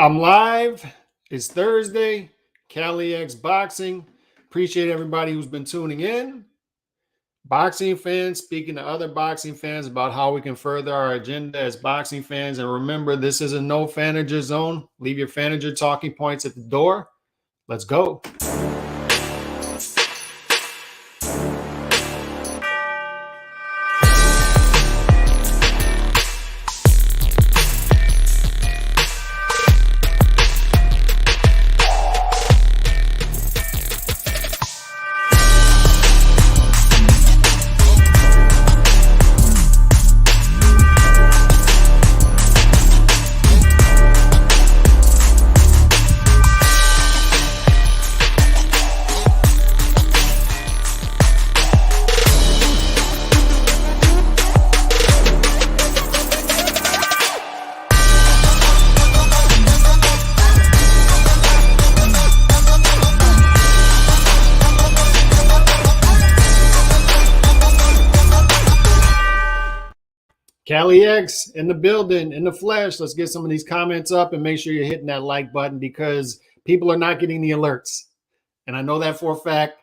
I'm live. It's Thursday. Cali X Boxing. Appreciate everybody who's been tuning in. Boxing fans, speaking to other boxing fans about how we can further our agenda as boxing fans. And remember, this is a no fanager zone. Leave your fanager talking points at the door. Let's go. Cali X in the building, in the flesh. Let's get some of these comments up and make sure you're hitting that like button because people are not getting the alerts. And I know that for a fact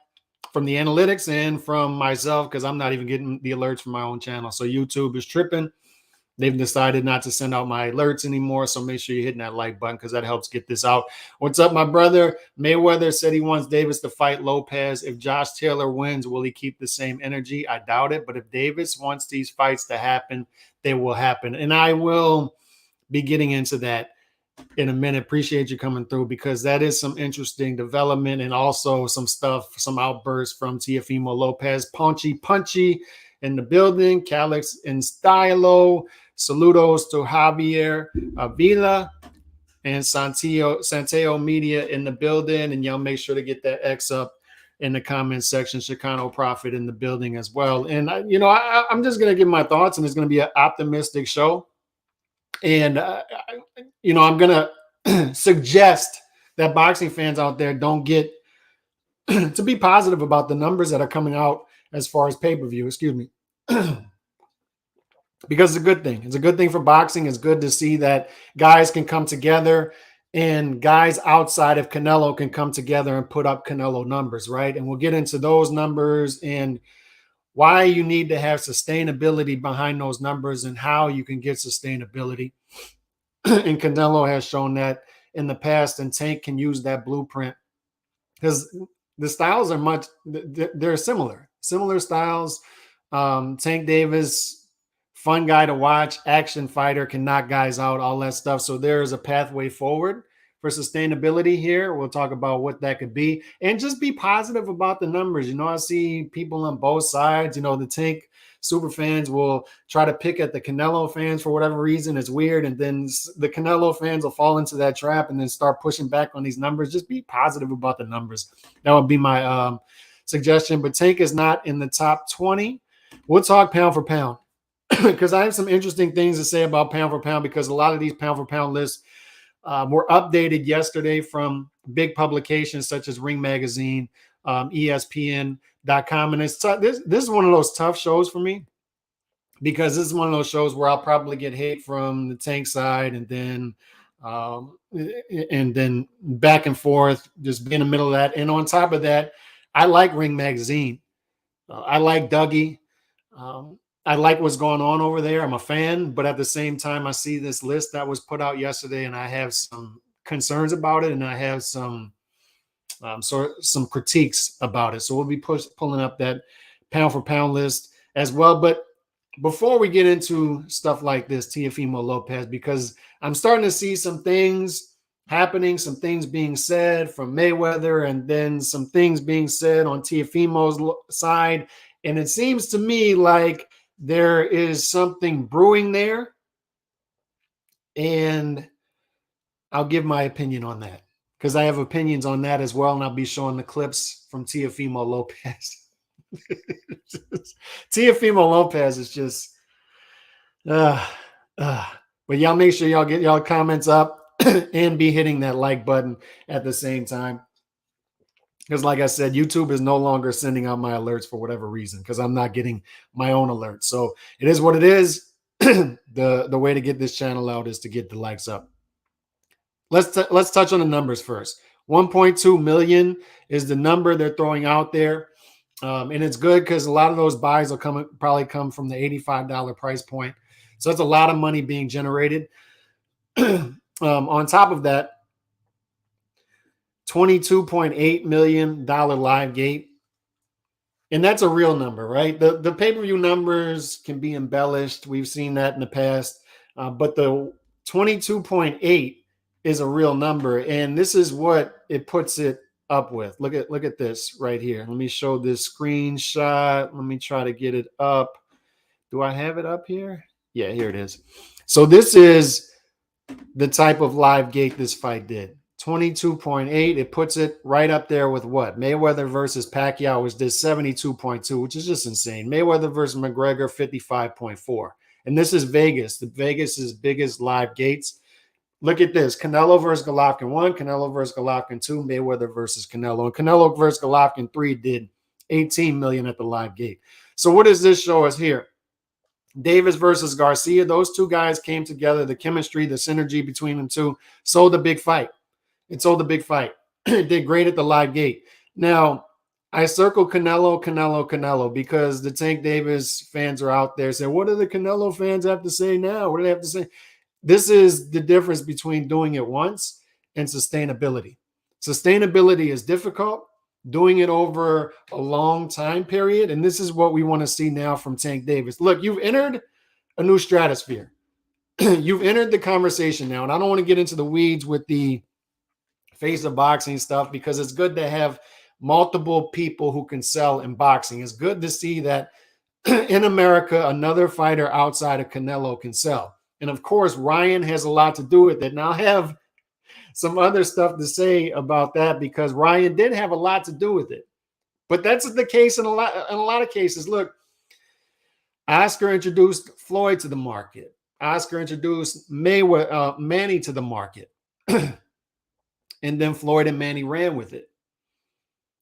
from the analytics and from myself because I'm not even getting the alerts from my own channel. So YouTube is tripping. They've decided not to send out my alerts anymore. So make sure you're hitting that like button because that helps get this out. What's up, my brother? Mayweather said he wants Davis to fight Lopez. If Josh Taylor wins, will he keep the same energy? I doubt it. But if Davis wants these fights to happen, they will happen. And I will be getting into that in a minute. Appreciate you coming through because that is some interesting development and also some stuff, some outbursts from Teofimo Lopez. Punchy in the building. Calix in Stylo. Saludos to Javier Avila and Santiago Media in the building. And y'all make sure to get that X up in the comments section. Chicano Prophet in the building as well. And, I'm just going to give my thoughts, and it's going to be an optimistic show. And, I'm going to suggest that boxing fans out there don't get to be positive about the numbers that are coming out as far as pay-per-view. Excuse me. Because it's a good thing. It's a good thing for boxing. It's good to see that guys can come together and guys outside of Canelo can come together and put up Canelo numbers, right? And we'll get into those numbers and why you need to have sustainability behind those numbers and how you can get sustainability. And Canelo has shown that in the past, and Tank can use that blueprint because the styles are they're similar styles. Tank Davis, fun guy to watch, action fighter, can knock guys out, all that stuff. So there is a pathway forward for sustainability here. We'll talk about what that could be and just be positive about the numbers. I see people on both sides. The Tank super fans will try to pick at the Canelo fans for whatever reason. It's weird. And then the Canelo fans will fall into that trap and then start pushing back on these numbers. Just be positive about the numbers. That would be my suggestion. But Tank is not in the top 20. We'll talk pound for pound. Because I have some interesting things to say about pound for pound because a lot of these pound for pound lists were updated yesterday from big publications such as Ring Magazine, ESPN.com. And this is one of those tough shows for me because this is one of those shows where I'll probably get hate from the Tank side and then back and forth, just be in the middle of that. And on top of that, I like Ring Magazine. I like Dougie. I like what's going on over there. I'm a fan, but at the same time, I see this list that was put out yesterday, and I have some concerns about it, and I have some critiques about it. So we'll be pulling up that pound for pound list as well. But before we get into stuff like this, Teofimo Lopez, because I'm starting to see some things happening, some things being said from Mayweather, and then some things being said on Teofimo's side, and it seems to me like there is something brewing there, and I'll give my opinion on that because I have opinions on that as well, and I'll be showing the clips from Teofimo Lopez. Teofimo Lopez is just, but y'all make sure y'all get y'all comments up and be hitting that like button at the same time. Because like I said, YouTube is no longer sending out my alerts for whatever reason because I'm not getting my own alerts. So it is what it is. The way to get this channel out is to get the likes up. let's touch on the numbers first. 1.2 million is the number they're throwing out there. And it's good because a lot of those buys will probably come from the $85 price point. So that's a lot of money being generated. On top of that, $22.8 million live gate. And that's a real number, right? The pay-per-view numbers can be embellished. We've seen that in the past. But the 22.8 is a real number. And this is what it puts it up with. Look at this right here. Let me show this screenshot. Let me try to get it up. Do I have it up here? Yeah, here it is. So this is the type of live gate this fight did. 22.8. It puts it right up there with what? Mayweather versus Pacquiao, which did 72.2, which is just insane. Mayweather versus McGregor, 55.4. And this is Vegas. The Vegas's biggest live gates. Look at this. Canelo versus Golovkin 1, Canelo versus Golovkin 2, Mayweather versus Canelo. And Canelo versus Golovkin 3 did 18 million at the live gate. So what does this show us here? Davis versus Garcia. Those two guys came together. The chemistry, the synergy between them two sold a big fight. It sold a big fight. It did great at the live gate. Now, I circle Canelo because the Tank Davis fans are out there saying, what do the Canelo fans have to say now? What do they have to say? This is the difference between doing it once and sustainability. Sustainability is difficult. Doing it over a long time period, and this is what we want to see now from Tank Davis. Look, you've entered a new stratosphere. You've entered the conversation now, and I don't want to get into the weeds with the face of boxing stuff because it's good to have multiple people who can sell in boxing. It's good to see that in America, another fighter outside of Canelo can sell. And of course, Ryan has a lot to do with it. Now I have some other stuff to say about that because Ryan did have a lot to do with it. But that's the case in a lot of cases. Look, Oscar introduced Floyd to the market. Oscar introduced Manny to the market. And then Floyd and Manny ran with it.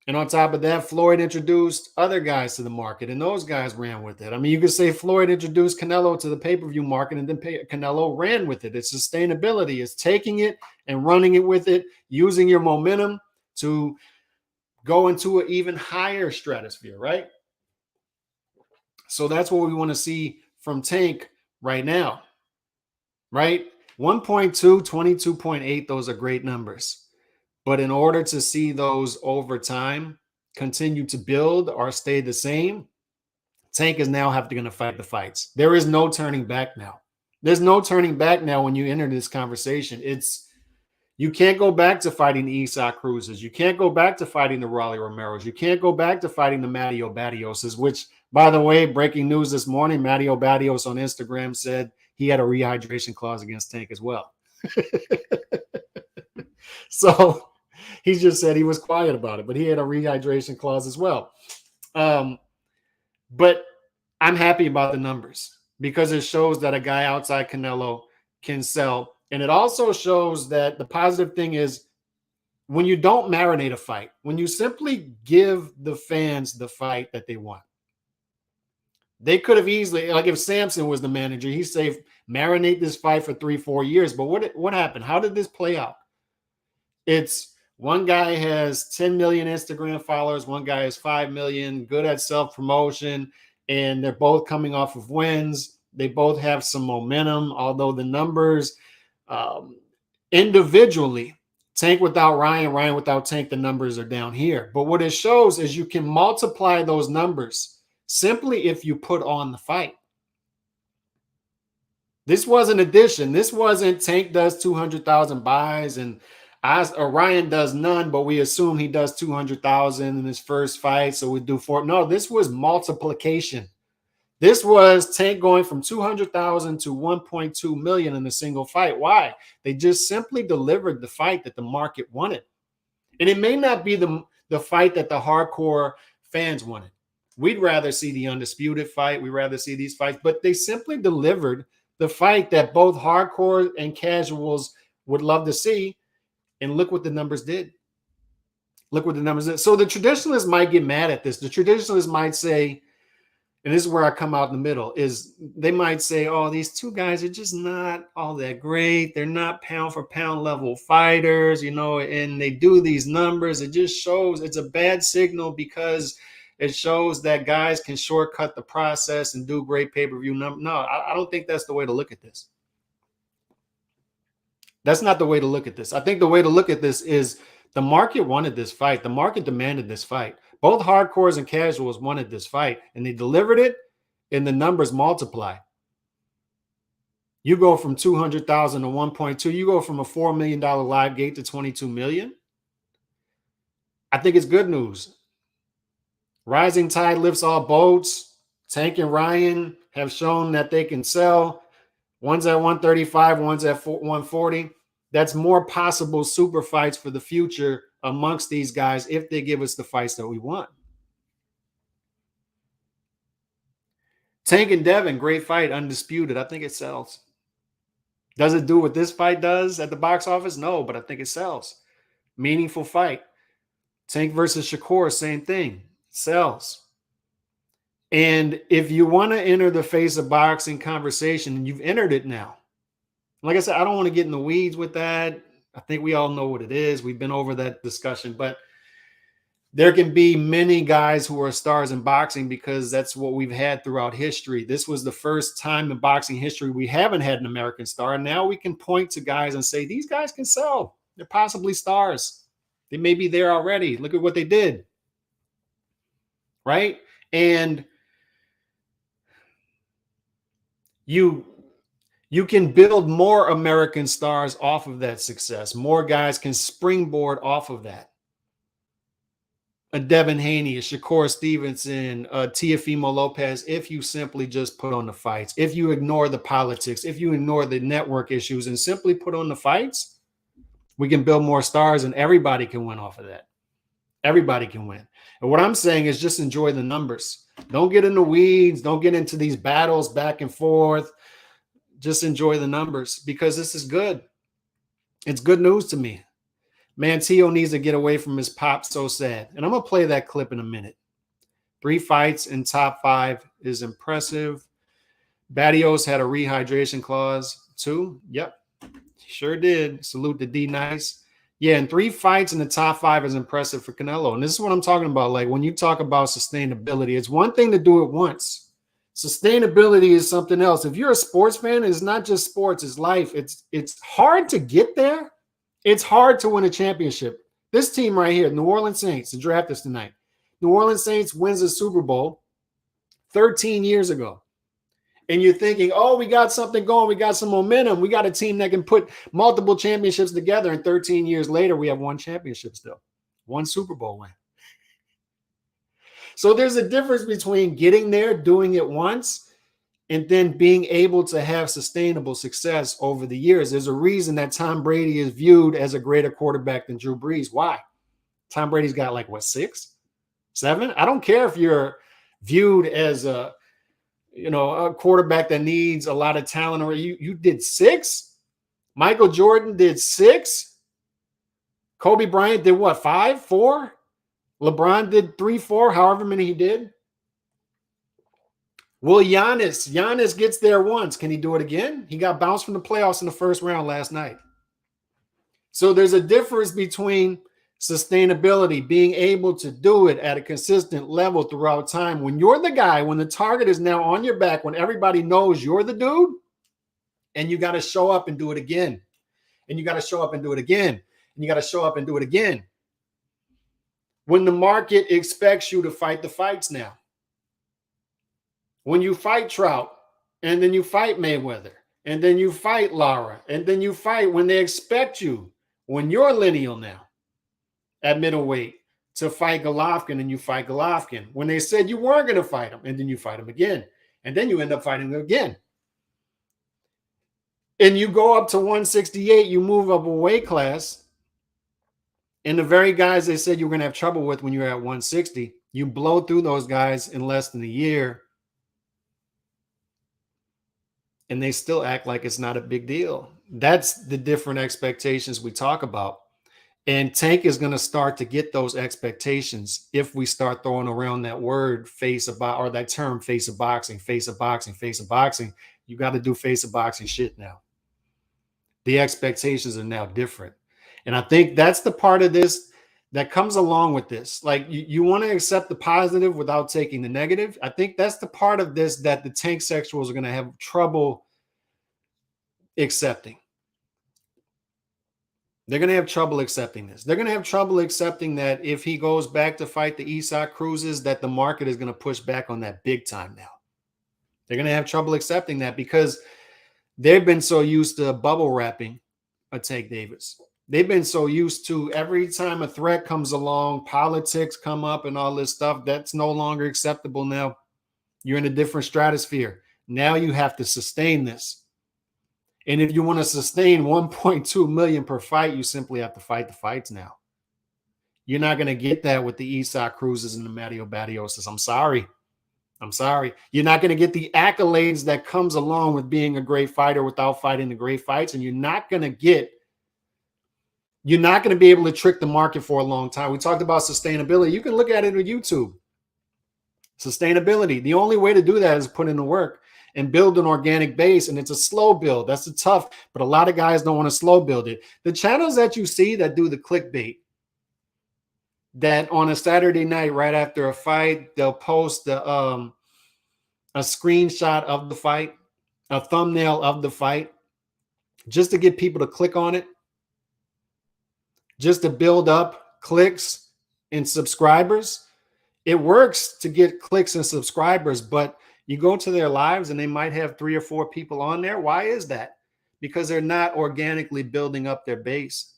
And on top of that, Floyd introduced other guys to the market, and those guys ran with it. I mean, you could say Floyd introduced Canelo to the pay-per-view market, and then Canelo ran with it. It's sustainability. It's taking it and running it with it, using your momentum to go into an even higher stratosphere, right? So that's what we want to see from Tank right now, right? 1.2, 22.8, those are great numbers. But in order to see those over time continue to build or stay the same, Tank is now going to fight the fights. There is no turning back now. There's no turning back now when you enter this conversation. You can't go back to fighting the Isaac Cruzes. You can't go back to fighting the Raleigh Romeros. You can't go back to fighting the Matteo Barrioses, which, by the way, breaking news this morning, Matteo Barrios on Instagram said he had a rehydration clause against Tank as well. So he just said he was quiet about it, but he had a rehydration clause as well. But I'm happy about the numbers because it shows that a guy outside Canelo can sell. And it also shows that the positive thing is when you don't marinate a fight, when you simply give the fans the fight that they want. They could have easily, like if Samson was the manager, he'd say, marinate this fight for 3-4 years. But what happened? How did this play out? It's one guy has 10 million Instagram followers. One guy has 5 million, good at self-promotion, and they're both coming off of wins. They both have some momentum, although the numbers individually, Tank without Ryan, Ryan without Tank, the numbers are down here. But what it shows is you can multiply those numbers simply if you put on the fight. This wasn't addition. This wasn't Tank does 200,000 buys and Ryan does none, but we assume he does 200,000 in his first fight, so we do 4. No, this was multiplication. This was Tank going from 200,000 to 1.2 million in a single fight. Why? They just simply delivered the fight that the market wanted. And it may not be the fight that the hardcore fans wanted. We'd rather see the undisputed fight. We'd rather see these fights, but they simply delivered the fight that both hardcore and casuals would love to see. And look what the numbers did. Look what the numbers did. So the traditionalists might get mad at this. The traditionalists might say, and this is where I come out in the middle, is they might say, oh, these two guys are just not all that great. They're not pound for pound level fighters, and they do these numbers. It just shows it's a bad signal because it shows that guys can shortcut the process and do great pay-per-view numbers. No, I don't think that's the way to look at this. That's not the way to look at this. I think the way to look at this is the market wanted this fight. The market demanded this fight. Both hardcores and casuals wanted this fight, and they delivered it, and the numbers multiply. You go from 200,000 to 1.2. You go from a $4 million live gate to 22 million. I think it's good news. Rising tide lifts all boats. Tank and Ryan have shown that they can sell. One's at 135, one's at 140. That's more possible super fights for the future amongst these guys if they give us the fights that we want. Tank and Devin, great fight, undisputed. I think it sells. Does it do what this fight does at the box office? No, but I think it sells. Meaningful fight. Tank versus Shakur, same thing. Sells. And if you want to enter the face of boxing conversation, you've entered it now. Like I said, I don't want to get in the weeds with that. I think we all know what it is. We've been over that discussion, but there can be many guys who are stars in boxing because that's what we've had throughout history. This was the first time in boxing history we haven't had an American star. And now we can point to guys and say, these guys can sell. They're possibly stars. They may be there already. Look at what they did. Right? And you can build more American stars off of that success. More guys can springboard off of that. A Devin Haney, a Shakur Stevenson, a Teofimo Lopez, if you simply just put on the fights, if you ignore the politics, if you ignore the network issues and simply put on the fights, we can build more stars and everybody can win off of that. Everybody can win. And what I'm saying is just enjoy the numbers. Don't get in the weeds. Don't get into these battles back and forth. Just enjoy the numbers because this is good. It's good news to me. Man, Tio needs to get away from his pop. So sad. And I'm going to play that clip in a minute. 3 fights in top 5 is impressive. Barrios had a rehydration clause too. Yep, sure did. Salute to D Nice. Yeah, and 3 fights in the top 5 is impressive for Canelo. And this is what I'm talking about. Like when you talk about sustainability, it's one thing to do it once. Sustainability is something else. If you're a sports fan, it's not just sports, it's life. It's hard to get there. It's hard to win a championship. This team right here, New Orleans Saints, the draft is tonight. New Orleans Saints wins a Super Bowl 13 years ago. And you're thinking, oh, we got something going. We got some momentum. We got a team that can put multiple championships together. And 13 years later, we have 1 championship still. 1 Super Bowl win. So there's a difference between getting there, doing it once, and then being able to have sustainable success over the years. There's a reason that Tom Brady is viewed as a greater quarterback than Drew Brees. Why? Tom Brady's got like, what, 6, 7? I don't care if you're viewed as a quarterback that needs a lot of talent, or you did 6. Michael Jordan did 6. Kobe Bryant did what, 5, 4? LeBron did 3, 4, however many he did. Will Giannis gets there once. Can he do it again? He got bounced from the playoffs in the first round last night. So there's a difference between sustainability, being able to do it at a consistent level throughout time. When you're the guy, when the target is now on your back, when everybody knows you're the dude, and you got to show up and do it again. And you got to show up and do it again. And you got to show up and do it again. When the market expects you to fight the fights now. When you fight Trout, and then you fight Mayweather, and then you fight Lara, and then you fight when they expect you, when you're lineal now at middleweight, to fight Golovkin, and you fight Golovkin. When they said you weren't going to fight him, and then you fight him again, and then you end up fighting him again. And you go up to 168, you move up a weight class, and the very guys they said you were going to have trouble with when you're at 160, you blow through those guys in less than a year. And they still act like it's not a big deal. That's the different expectations we talk about. And Tank is going to start to get those expectations if we start throwing around that word face of or that term face of boxing, face of boxing, face of boxing. You got to do face of boxing shit now. The expectations are now different. And I think that's the part of this that comes along with this. Like you want to accept the positive without taking the negative. I think that's the part of this that the Tank sexuals are going to have trouble accepting. They're going to have trouble accepting this. They're going to have trouble accepting that if he goes back to fight the Eastside Cruises, that the market is going to push back on that big time now. They're going to have trouble accepting that because they've been so used to bubble wrapping a Tank Davis. They've been so used to every time a threat comes along, politics come up and all this stuff. That's no longer acceptable now. You're in a different stratosphere. Now you have to sustain this. And if you want to sustain 1.2 million per fight, you simply have to fight the fights now. You're not going to get that with the Eastside Cruises and the Mario Batioses. I'm sorry. You're not going to get the accolades that comes along with being a great fighter without fighting the great fights. And you're not going to be able to trick the market for a long time. We talked about sustainability. You can look at it on YouTube. Sustainability. The only way to do that is put in the work and build an organic base. And it's a slow build. That's a tough, but a lot of guys don't want to slow build it. The channels that you see that do the clickbait, that on a Saturday night, right after a fight, they'll post a screenshot of the fight, a thumbnail of the fight, just to get people to click on it, just to build up clicks and subscribers. It works to get clicks and subscribers, but you go to their lives and they might have 3 or 4 people on there. Why is that? Because they're not organically building up their base.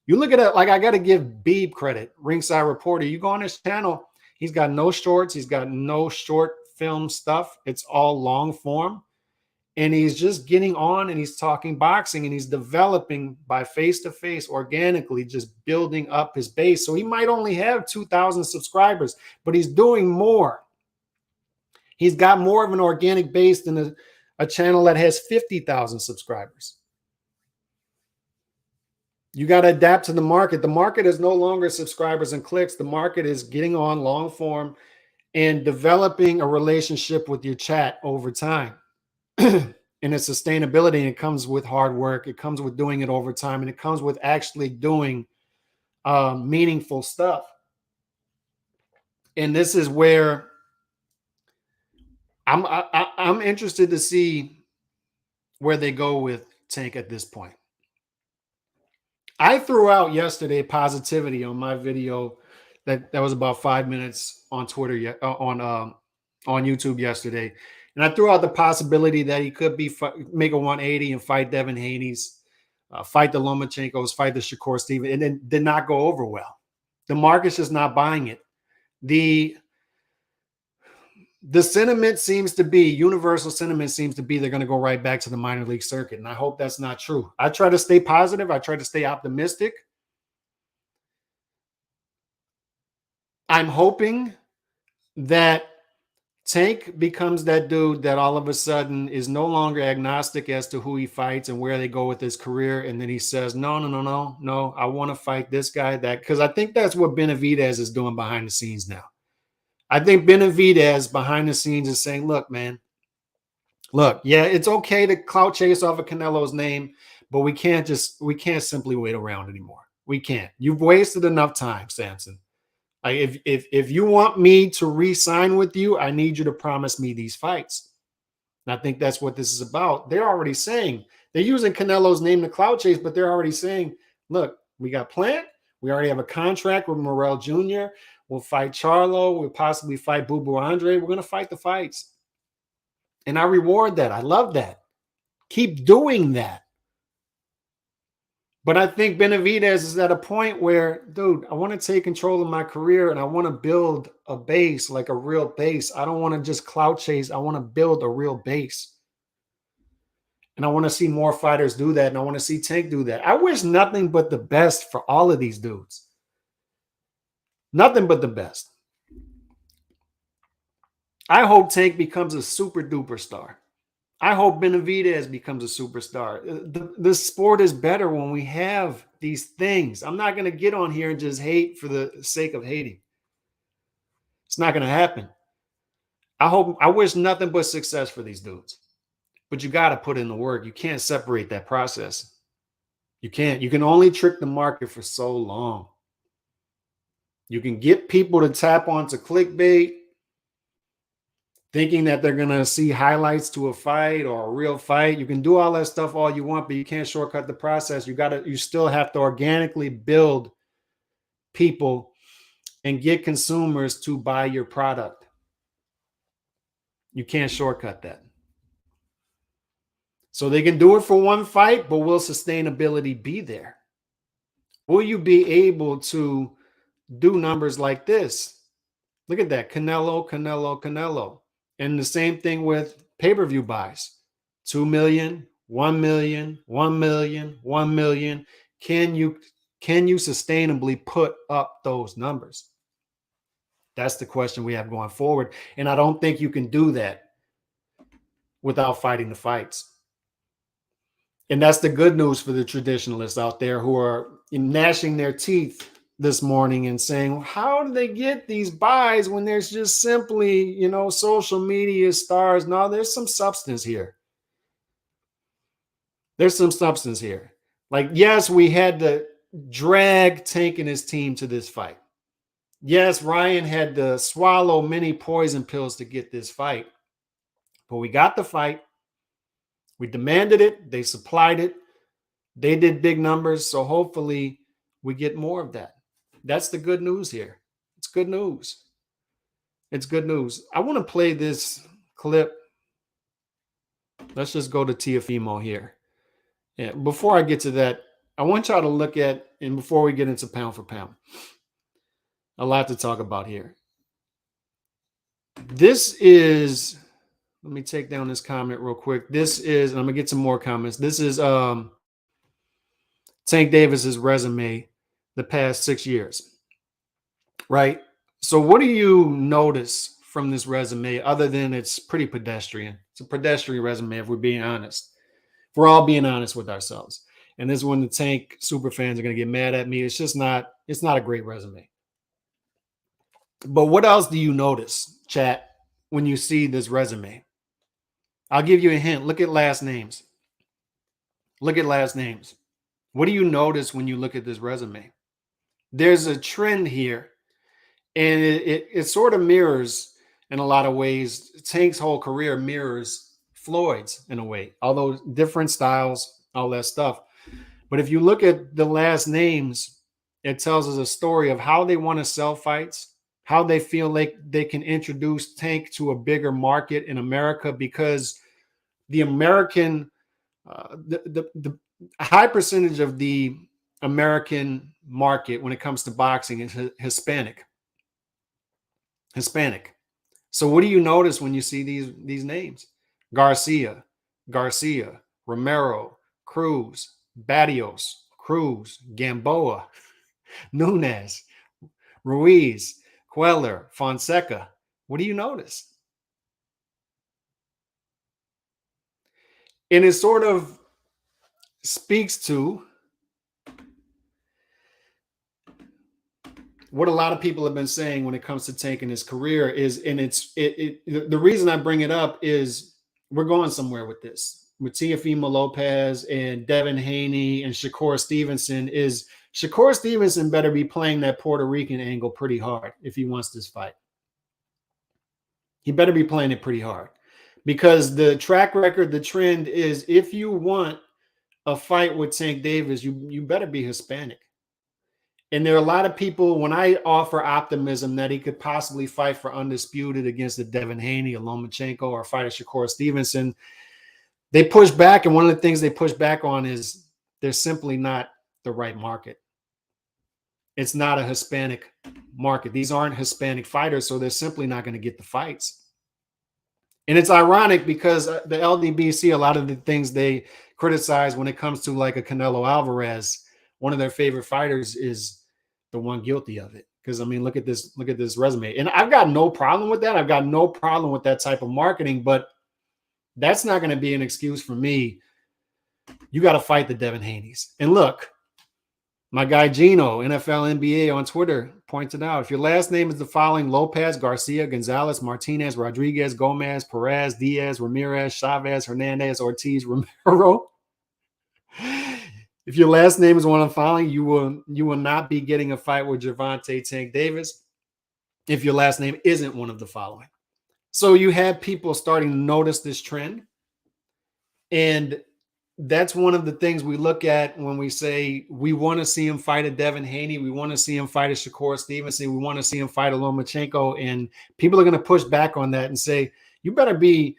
You look at it, like I got to give Beeb credit, Ringside Reporter. You go on his channel, he's got no shorts. He's got no short film stuff. It's all long form. And he's just getting on and he's talking boxing and he's developing by face-to-face organically, just building up his base. So he might only have 2,000 subscribers, but he's doing more. He's got more of an organic base than a channel that has 50,000 subscribers. You got to adapt to the market. The market is no longer subscribers and clicks. The market is getting on long form and developing a relationship with your chat over time. And its sustainability, and it comes with hard work. It comes with doing it over time, and it comes with actually doing meaningful stuff. And this is where I'm interested to see where they go with Tank at this point. I threw out yesterday positivity on my video that was about 5 minutes on Twitter, on YouTube yesterday. And I threw out the possibility that he could make a 180 and fight Devin Haney's, fight the Lomachenkos, fight the Shakur Stevenson, and then did not go over well. The market's just not buying it. The sentiment seems to be, universal sentiment seems to be, they're going to go right back to the minor league circuit. And I hope that's not true. I try to stay positive. I try to stay optimistic. I'm hoping that Tank becomes that dude that all of a sudden is no longer agnostic as to who he fights and where they go with his career. And then he says, no, I want to fight this guy, that, because I think that's what Benavidez is doing behind the scenes now. I think Benavidez behind the scenes is saying, look, man, yeah, it's okay to clout chase off of Canelo's name, but we can't simply wait around anymore. We can't. You've wasted enough time, Samson. If you want me to re-sign with you, I need you to promise me these fights. And I think that's what this is about. They're already saying, they're using Canelo's name to clout chase, but they're already saying, look, we got Plant. We already have a contract with Morrell Jr. We'll fight Charlo. We'll possibly fight Boo Boo Andre. We're going to fight the fights. And I reward that. I love that. Keep doing that. But I think Benavidez is at a point where, dude, I want to take control of my career and I want to build a base, like a real base. I don't want to just clout chase. I want to build a real base. And I want to see more fighters do that. And I want to see Tank do that. I wish nothing but the best for all of these dudes. Nothing but the best. I hope Tank becomes a super duper star. I hope Benavidez becomes a superstar. The sport is better when we have these things. I'm not going to get on here and just hate for the sake of hating. It's not going to happen. I wish nothing but success for these dudes. But you got to put in the work. You can't separate that process. You can't. You can only trick the market for so long. You can get people to tap onto clickbait, thinking that they're going to see highlights to a fight or a real fight. You can do all that stuff all you want, but you can't shortcut the process. You still have to organically build people and get consumers to buy your product. You can't shortcut that. So they can do it for one fight, but will sustainability be there? Will you be able to do numbers like this? Look at that. Canelo, Canelo, Canelo. And the same thing with pay-per-view buys. 2 million, 1 million, 1 million, 1 million. Can you sustainably put up those numbers? That's the question we have going forward. And I don't think you can do that without fighting the fights. And that's the good news for the traditionalists out there who are gnashing their teeth this morning and saying, how do they get these buys when there's just simply, social media stars? No, there's some substance here. There's some substance here. Like, yes, we had to drag Tank and his team to this fight. Yes, Ryan had to swallow many poison pills to get this fight. But we got the fight. We demanded it. They supplied it. They did big numbers. So hopefully we get more of that. That's the good news here. It's good news. It's good news. I want to play this clip. Let's just go to Teofimo here. Yeah, before I get to that, I want y'all to look at, and before we get into pound for pound, a lot to talk about here. This is, let me take down this comment real quick. This is, and I'm going to get some more comments. This is Tank Davis's resume the past 6 years, right? So what do you notice from this resume other than it's pretty pedestrian? It's a pedestrian resume, if we're being honest. If we're all being honest with ourselves. And this is when the Tank super fans are going to get mad at me. It's just not, it's not a great resume. But what else do you notice, chat, when you see this resume? I'll give you a hint. Look at last names. Look at last names. What do you notice when you look at this resume? There's a trend here, and it sort of mirrors, in a lot of ways, Tank's whole career mirrors Floyd's in a way, although different styles, all that stuff. But if you look at the last names, it tells us a story of how they want to sell fights, how they feel like they can introduce Tank to a bigger market in America, because the American, the high percentage of the American market when it comes to boxing is Hispanic. So what do you notice when you see these names? Garcia, Romero, Cruz, Barrios, Cruz, Gamboa, Nunes, Ruiz, Queller, Fonseca. What do you notice? And it sort of speaks to what a lot of people have been saying when it comes to Tank in his career is, and the reason I bring it up is we're going somewhere with this. With Teofimo Lopez and Devin Haney and Shakur Stevenson, is Shakur Stevenson better be playing that Puerto Rican angle pretty hard if he wants this fight. He better be playing it pretty hard, because the track record, the trend is, if you want a fight with Tank Davis, you better be Hispanic. And there are a lot of people, when I offer optimism that he could possibly fight for undisputed against a Devin Haney, a Lomachenko, or fight a Shakur Stevenson, they push back. And one of the things they push back on is they're simply not the right market. It's not a Hispanic market. These aren't Hispanic fighters, so they're simply not going to get the fights. And it's ironic because the LDBC, a lot of the things they criticize when it comes to like a Canelo Alvarez, one of their favorite fighters is the one guilty of it. Because I mean, look at this resume. And I've got no problem with that. I've got no problem with that type of marketing. But That's not going to be an excuse for me. You got to fight the Devin Haney's. And look, my guy Gino, NFL NBA on Twitter, pointed out, if your last name is the following: Lopez, Garcia, Gonzalez, Martinez, Rodriguez, Gomez, Perez, Diaz, Ramirez, Chavez, Hernandez, Ortiz, Romero. If your last name is one of the following, you will not be getting a fight with Gervonta Tank Davis if your last name isn't one of the following. So you have people starting to notice this trend. And that's one of the things we look at when we say we want to see him fight a Devin Haney. We want to see him fight a Shakur Stevenson. We want to see him fight a Lomachenko. And people are going to push back on that and say, you better be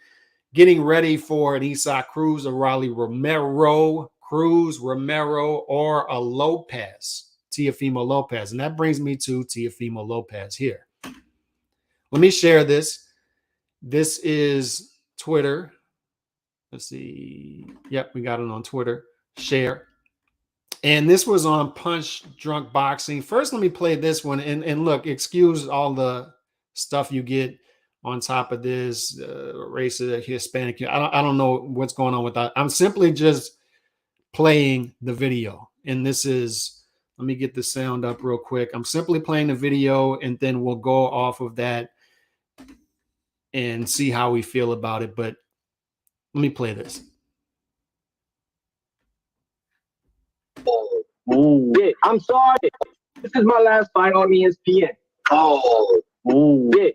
getting ready for an Isaac Cruz, a Raleigh Romero, or a Lopez, Teofimo Lopez. And that brings me to Teofimo Lopez here. Let me share this. This is Twitter. Let's see. Yep, we got it on Twitter. Share. And this was on Punch Drunk Boxing. First, let me play this one. And look, excuse all the stuff you get on top of this, racist, Hispanic. I don't know what's going on with that. I'm simply just playing the video. And this is, let me get the sound up real quick. I'm simply playing the video, and then we'll go off of that and see how we feel about it. But let me play this. Oh, I'm sorry. This is my last fight on ESPN. Oh,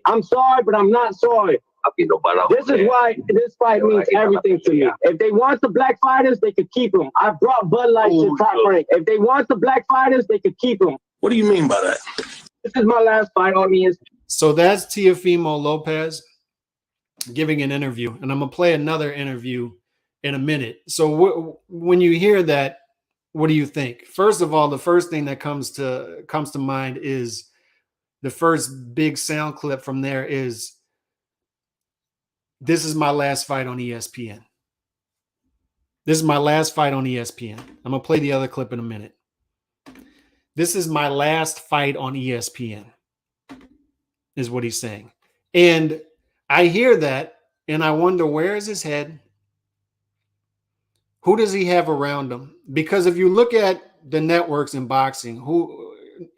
I'm sorry, but I'm not sorry. This is why this fight means everything to me. If they want the black fighters, they could keep them. I brought Bud Light to Top Rank. If they want the black fighters, they could keep them. What do you mean by that? This is my last fight on ESPN. So that's Teofimo Lopez giving an interview, and I'm gonna play another interview in a minute. So when you hear that, what do you think? First of all, the first thing that comes to mind is the first big sound clip from there is, this is my last fight on ESPN. This is my last fight on ESPN. I'm gonna play the other clip in a minute. This is my last fight on ESPN, is what he's saying. And I hear that, and I wonder, where is his head? Who does he have around him? Because if you look at the networks in boxing,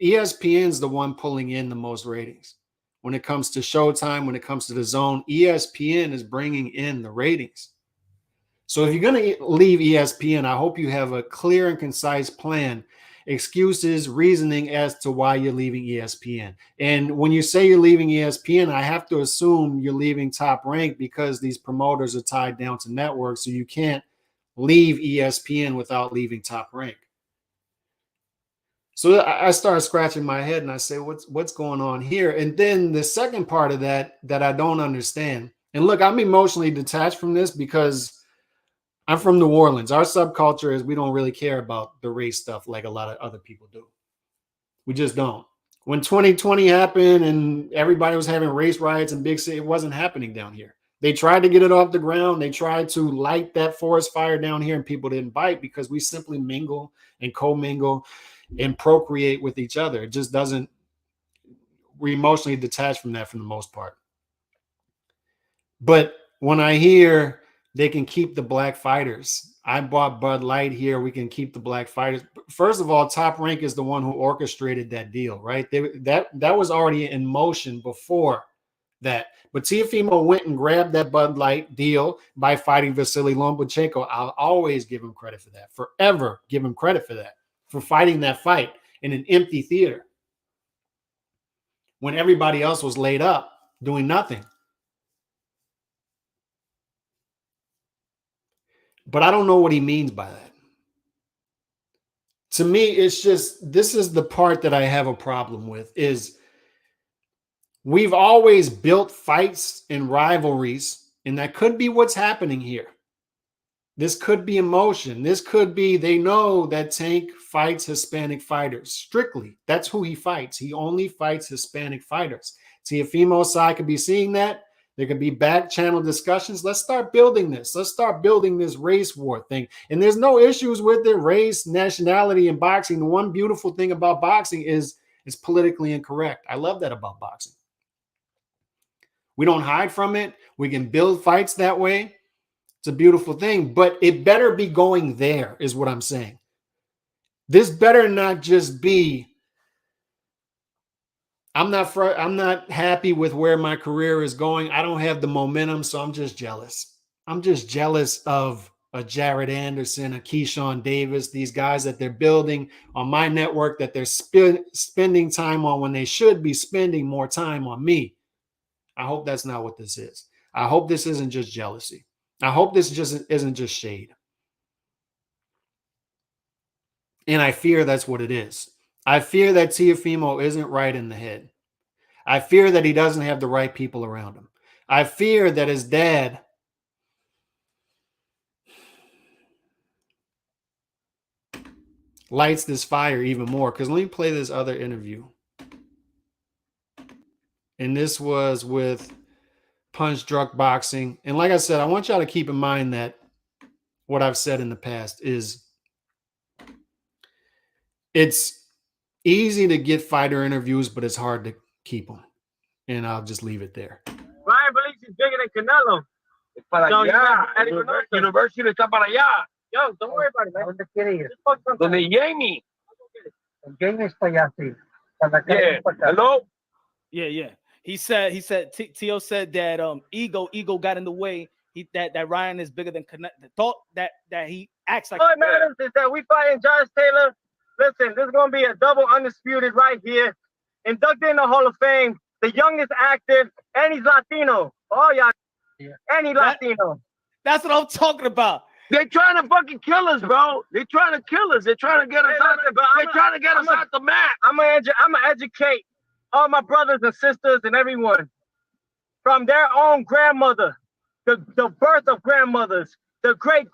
ESPN's the one pulling in the most ratings. When it comes to Showtime, when it comes to the Zone, ESPN is bringing in the ratings. So if you're going to leave ESPN, I hope you have a clear and concise plan, excuses, reasoning as to why you're leaving ESPN. And when you say you're leaving ESPN, I have to assume you're leaving Top Rank, because these promoters are tied down to networks, so you can't leave ESPN without leaving Top Rank. So I started scratching my head and I say, what's going on here? And then the second part of that I don't understand. And look, I'm emotionally detached from this because I'm from New Orleans. Our subculture is we don't really care about the race stuff like a lot of other people do. We just don't. When 2020 happened and everybody was having race riots in big city, it wasn't happening down here. They tried to get it off the ground. They tried to light that forest fire down here, and people didn't bite because we simply mingle and co-mingle and procreate with each other. It just doesn't, we're emotionally detached from that for the most part. But when I hear they can keep the black fighters, I bought Bud Light here, we can keep the black fighters. First of all, Top Rank is the one who orchestrated that deal, right? That was already in motion before that. But Teofimo went and grabbed that Bud Light deal by fighting Vasily Lomachenko. I'll always give him credit for that, forever give him credit for that, for fighting that fight in an empty theater when everybody else was laid up doing nothing. But I don't know what he means by that. To me, it's just, this is the part that I have a problem with, is we've always built fights and rivalries, and that could be what's happening here. This could be emotion. This could be, they know that Tank fights Hispanic fighters strictly. That's who he fights. He only fights Hispanic fighters. Teofimo's side could be seeing that. There could be back channel discussions. Let's start building this. Let's start building this race war thing. And there's no issues with it, race, nationality, and boxing. The one beautiful thing about boxing is it's politically incorrect. I love that about boxing. We don't hide from it. We can build fights that way. It's a beautiful thing, but it better be going there, is what I'm saying. This better not just be, I'm not happy with where my career is going. I don't have the momentum, so I'm just jealous. I'm just jealous of a Jared Anderson, a Keyshawn Davis, these guys that they're building on my network that they're spending time on when they should be spending more time on me. I hope that's not what this is. I hope this isn't just jealousy. I hope this just isn't just shade. And I fear that's what it is. I fear that Teofimo isn't right in the head. I fear that he doesn't have the right people around him. I fear that his dad lights this fire even more. Because let me play this other interview. And this was with Punch Drunk Boxing. And like I said, I want y'all to keep in mind that what I've said in the past is it's easy to get fighter interviews, but it's hard to keep them. And I'll just leave it there. Ryan believes he's bigger than Canelo. Para No, allá. University está para allá. Yo, don't worry about it, man. ¿Dónde quiere ir? Donde Jamie. Jamie está allá, sí. Yeah. Hello? Yeah. He said Tio said that ego got in the way. That Ryan is bigger than thought that he acts like. All it matters is that we fighting Josh Taylor. Listen, this is gonna be a double undisputed right here. Inducted in the Hall of Fame, the youngest active, and he's Latino. Oh yeah. And he's Latino. That's what I'm talking about. They're trying to fucking kill us, bro. They're trying to kill us. They're trying to get us out. They're trying to get us out the map. I'm gonna educate all my brothers and sisters and everyone from their own grandmother, the birth of grandmothers, the great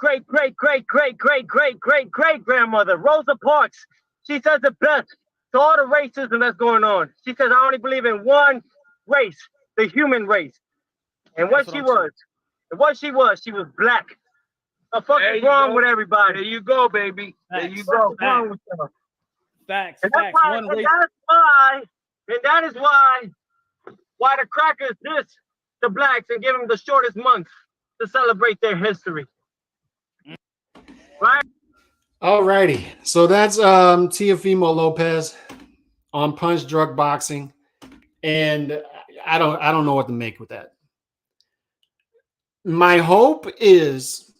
grandmother, Rosa Parks. She says it best to all the racism that's going on. She says, I only believe in one race, the human race. And what she was black. The fuck is wrong with everybody? There you go, baby. There you go. What's wrong with them? Facts. And that is why the crackers diss the blacks and give them the shortest month to celebrate their history. Right? All righty. So that's Teofimo Lopez on Punch Drunk Boxing. And I don't know what to make with that. My hope is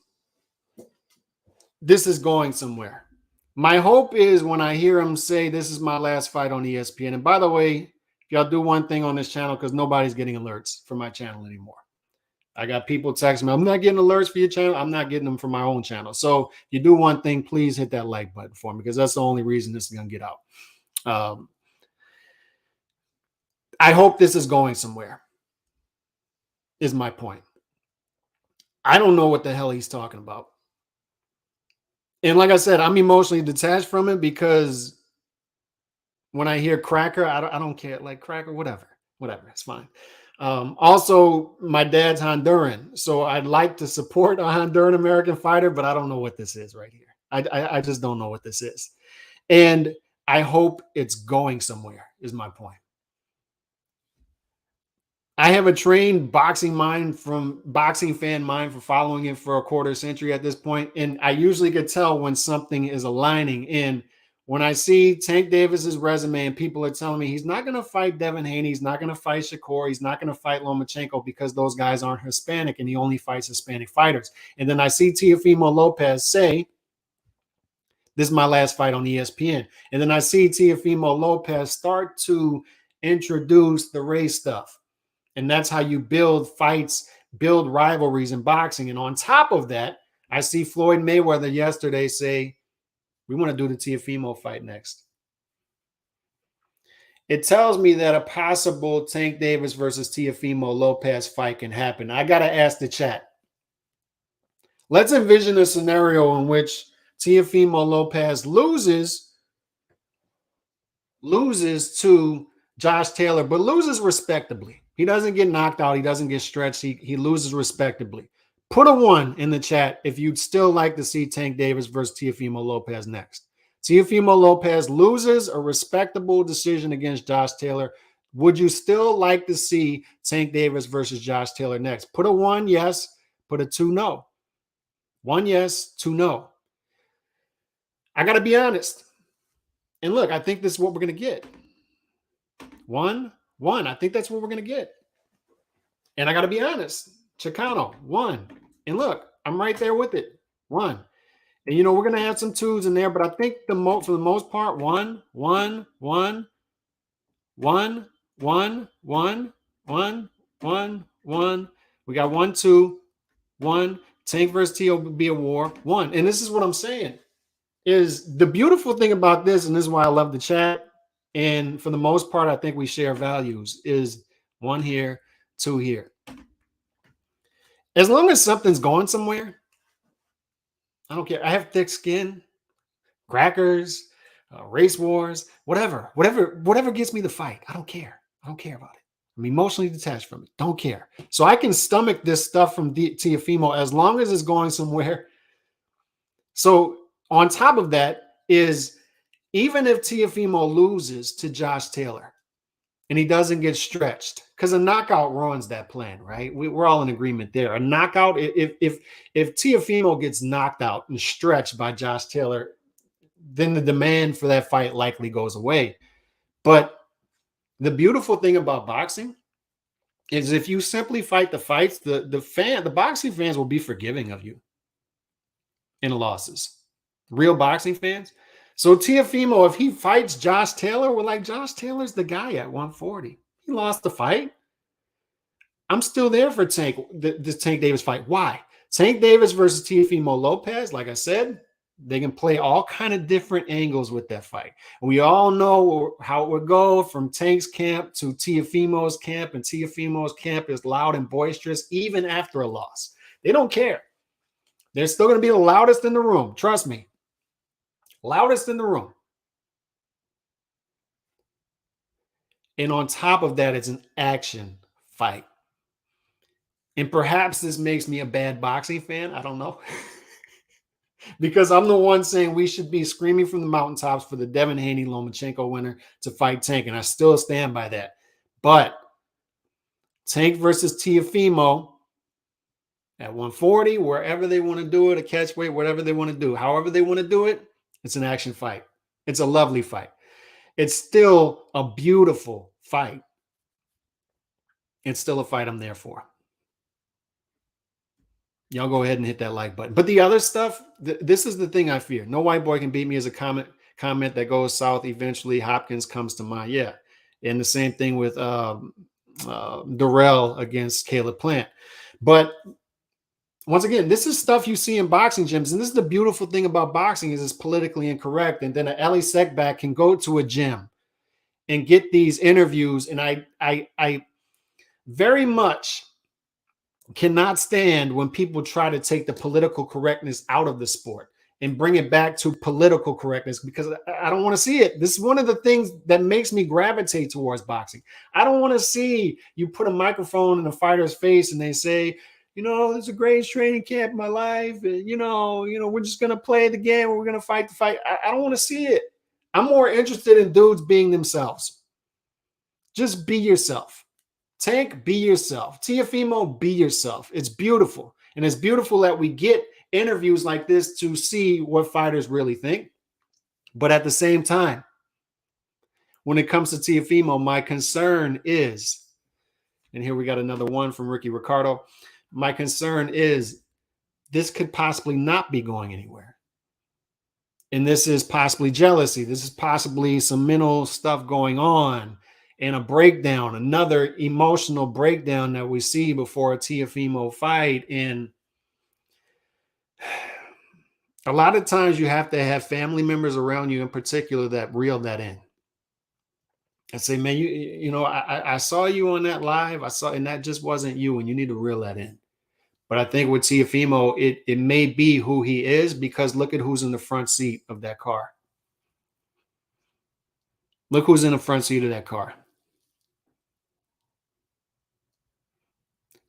this is going somewhere. My hope is when I hear him say this is my last fight on ESPN. And by the way, if y'all do one thing on this channel, because nobody's getting alerts for my channel anymore. I got people texting me, I'm not getting alerts for your channel. I'm not getting them for my own channel. So if you do one thing, please hit that like button for me, because that's the only reason this is going to get out. I hope this is going somewhere, is my point. I don't know what the hell he's talking about. And like I said, I'm emotionally detached from it because when I hear cracker, I don't care. Like cracker, whatever, it's fine. Also, my dad's Honduran, so I'd like to support a Honduran American fighter, but I don't know what this is right here. I just don't know what this is. And I hope it's going somewhere, is my point. I have a trained boxing fan mind for following it for a quarter century at this point, and I usually could tell when something is aligning. And when I see Tank Davis's resume and people are telling me he's not going to fight Devin Haney, he's not going to fight Shakur, he's not going to fight Lomachenko because those guys aren't Hispanic and he only fights Hispanic fighters. And then I see Teofimo Lopez say, this is my last fight on ESPN. And then I see Teofimo Lopez start to introduce the race stuff. And that's how you build fights, build rivalries in boxing. And on top of that, I see Floyd Mayweather yesterday say, we want to do the Teofimo fight next. It tells me that a possible Tank Davis versus Teofimo Lopez fight can happen. I got to ask the chat. Let's envision a scenario in which Teofimo Lopez loses to Josh Taylor, but loses respectably. He doesn't get knocked out. He doesn't get stretched. He loses respectably. Put a 1 in the chat if you'd still like to see Tank Davis versus Teofimo Lopez next. Teofimo Lopez loses a respectable decision against Josh Taylor. Would you still like to see Tank Davis versus Josh Taylor next? Put a 1, yes. Put a 2, no. 1 yes, 2 no. I got to be honest. And look, I think this is what we're going to get. 1, 1. I think that's what we're going to get. And I got to be honest. Chicano, 1. And look, I'm right there with it. 1. And, you know, we're going to have some 2s in there, but I think for the most part, 1, 1, 1, 1, 1, 1, 1, 1, 1. We got 1, 2, 1. Tank versus T will be a war. 1. And this is what I'm saying. Is the beautiful thing about this, and this is why I love the chat, and for the most part, I think we share values, is 1 here, 2 here. As long as something's going somewhere, I don't care. I have thick skin, crackers, race wars, whatever gets me the fight. I don't care. I don't care about it. I'm emotionally detached from it. Don't care. So I can stomach this stuff from Teofimo as long as it's going somewhere. So on top of that is, even if Teofimo loses to Josh Taylor and he doesn't get stretched, because a knockout ruins that plan, right? We're all in agreement there. A knockout, if Teofimo gets knocked out and stretched by Josh Taylor, then the demand for that fight likely goes away. But the beautiful thing about boxing is if you simply fight the fights, the boxing fans will be forgiving of you in losses. Real boxing fans. So Teofimo, if he fights Josh Taylor, we're like, Josh Taylor's the guy at 140. He lost the fight. I'm still there for Tank, this Tank Davis fight. Why? Tank Davis versus Teofimo Lopez, like I said, they can play all kind of different angles with that fight. We all know how it would go from Tank's camp to Teofimo's camp, and Teofimo's camp is loud and boisterous even after a loss. They don't care. They're still going to be the loudest in the room. Trust me. Loudest in the room. And on top of that, it's an action fight. And perhaps this makes me a bad boxing fan. I don't know. Because I'm the one saying we should be screaming from the mountaintops for the Devin Haney-Lomachenko winner to fight Tank. And I still stand by that. But Tank versus Teofimo at 140, wherever they want to do it, a catch weight, whatever they want to do, however they want to do it, it's an action fight. It's a lovely fight. It's still a beautiful fight. It's still a fight I'm there for. Y'all go ahead and hit that like button. But the other stuff, this is the thing I fear. No white boy can beat me is a comment that goes south. Eventually, Hopkins comes to mind. Yeah. And the same thing with Durrell against Caleb Plant. But once again, this is stuff you see in boxing gyms. And this is the beautiful thing about boxing is it's politically incorrect. And then an Ellie Seckback can go to a gym and get these interviews. And I very much cannot stand when people try to take the political correctness out of the sport and bring it back to political correctness, because I don't want to see it. This is one of the things that makes me gravitate towards boxing. I don't want to see you put a microphone in a fighter's face and they say, you know, it's the greatest training camp in my life. And, you know, we're just going to play the game. We're going to fight the fight. I don't want to see it. I'm more interested in dudes being themselves. Just be yourself. Tank, be yourself. Teofimo, be yourself. It's beautiful. And it's beautiful that we get interviews like this to see what fighters really think. But at the same time, when it comes to Teofimo, my concern is, and here we got another one from Ricky Ricardo, my concern is this could possibly not be going anywhere. And this is possibly jealousy. This is possibly some mental stuff going on and a breakdown, another emotional breakdown that we see before a Teofimo fight. And a lot of times you have to have family members around you in particular that reel that in and say, man, you know, I saw you on that live. And that just wasn't you. And you need to reel that in. But I think with Teofimo, it may be who he is, because look at who's in the front seat of that car. Look who's in the front seat of that car.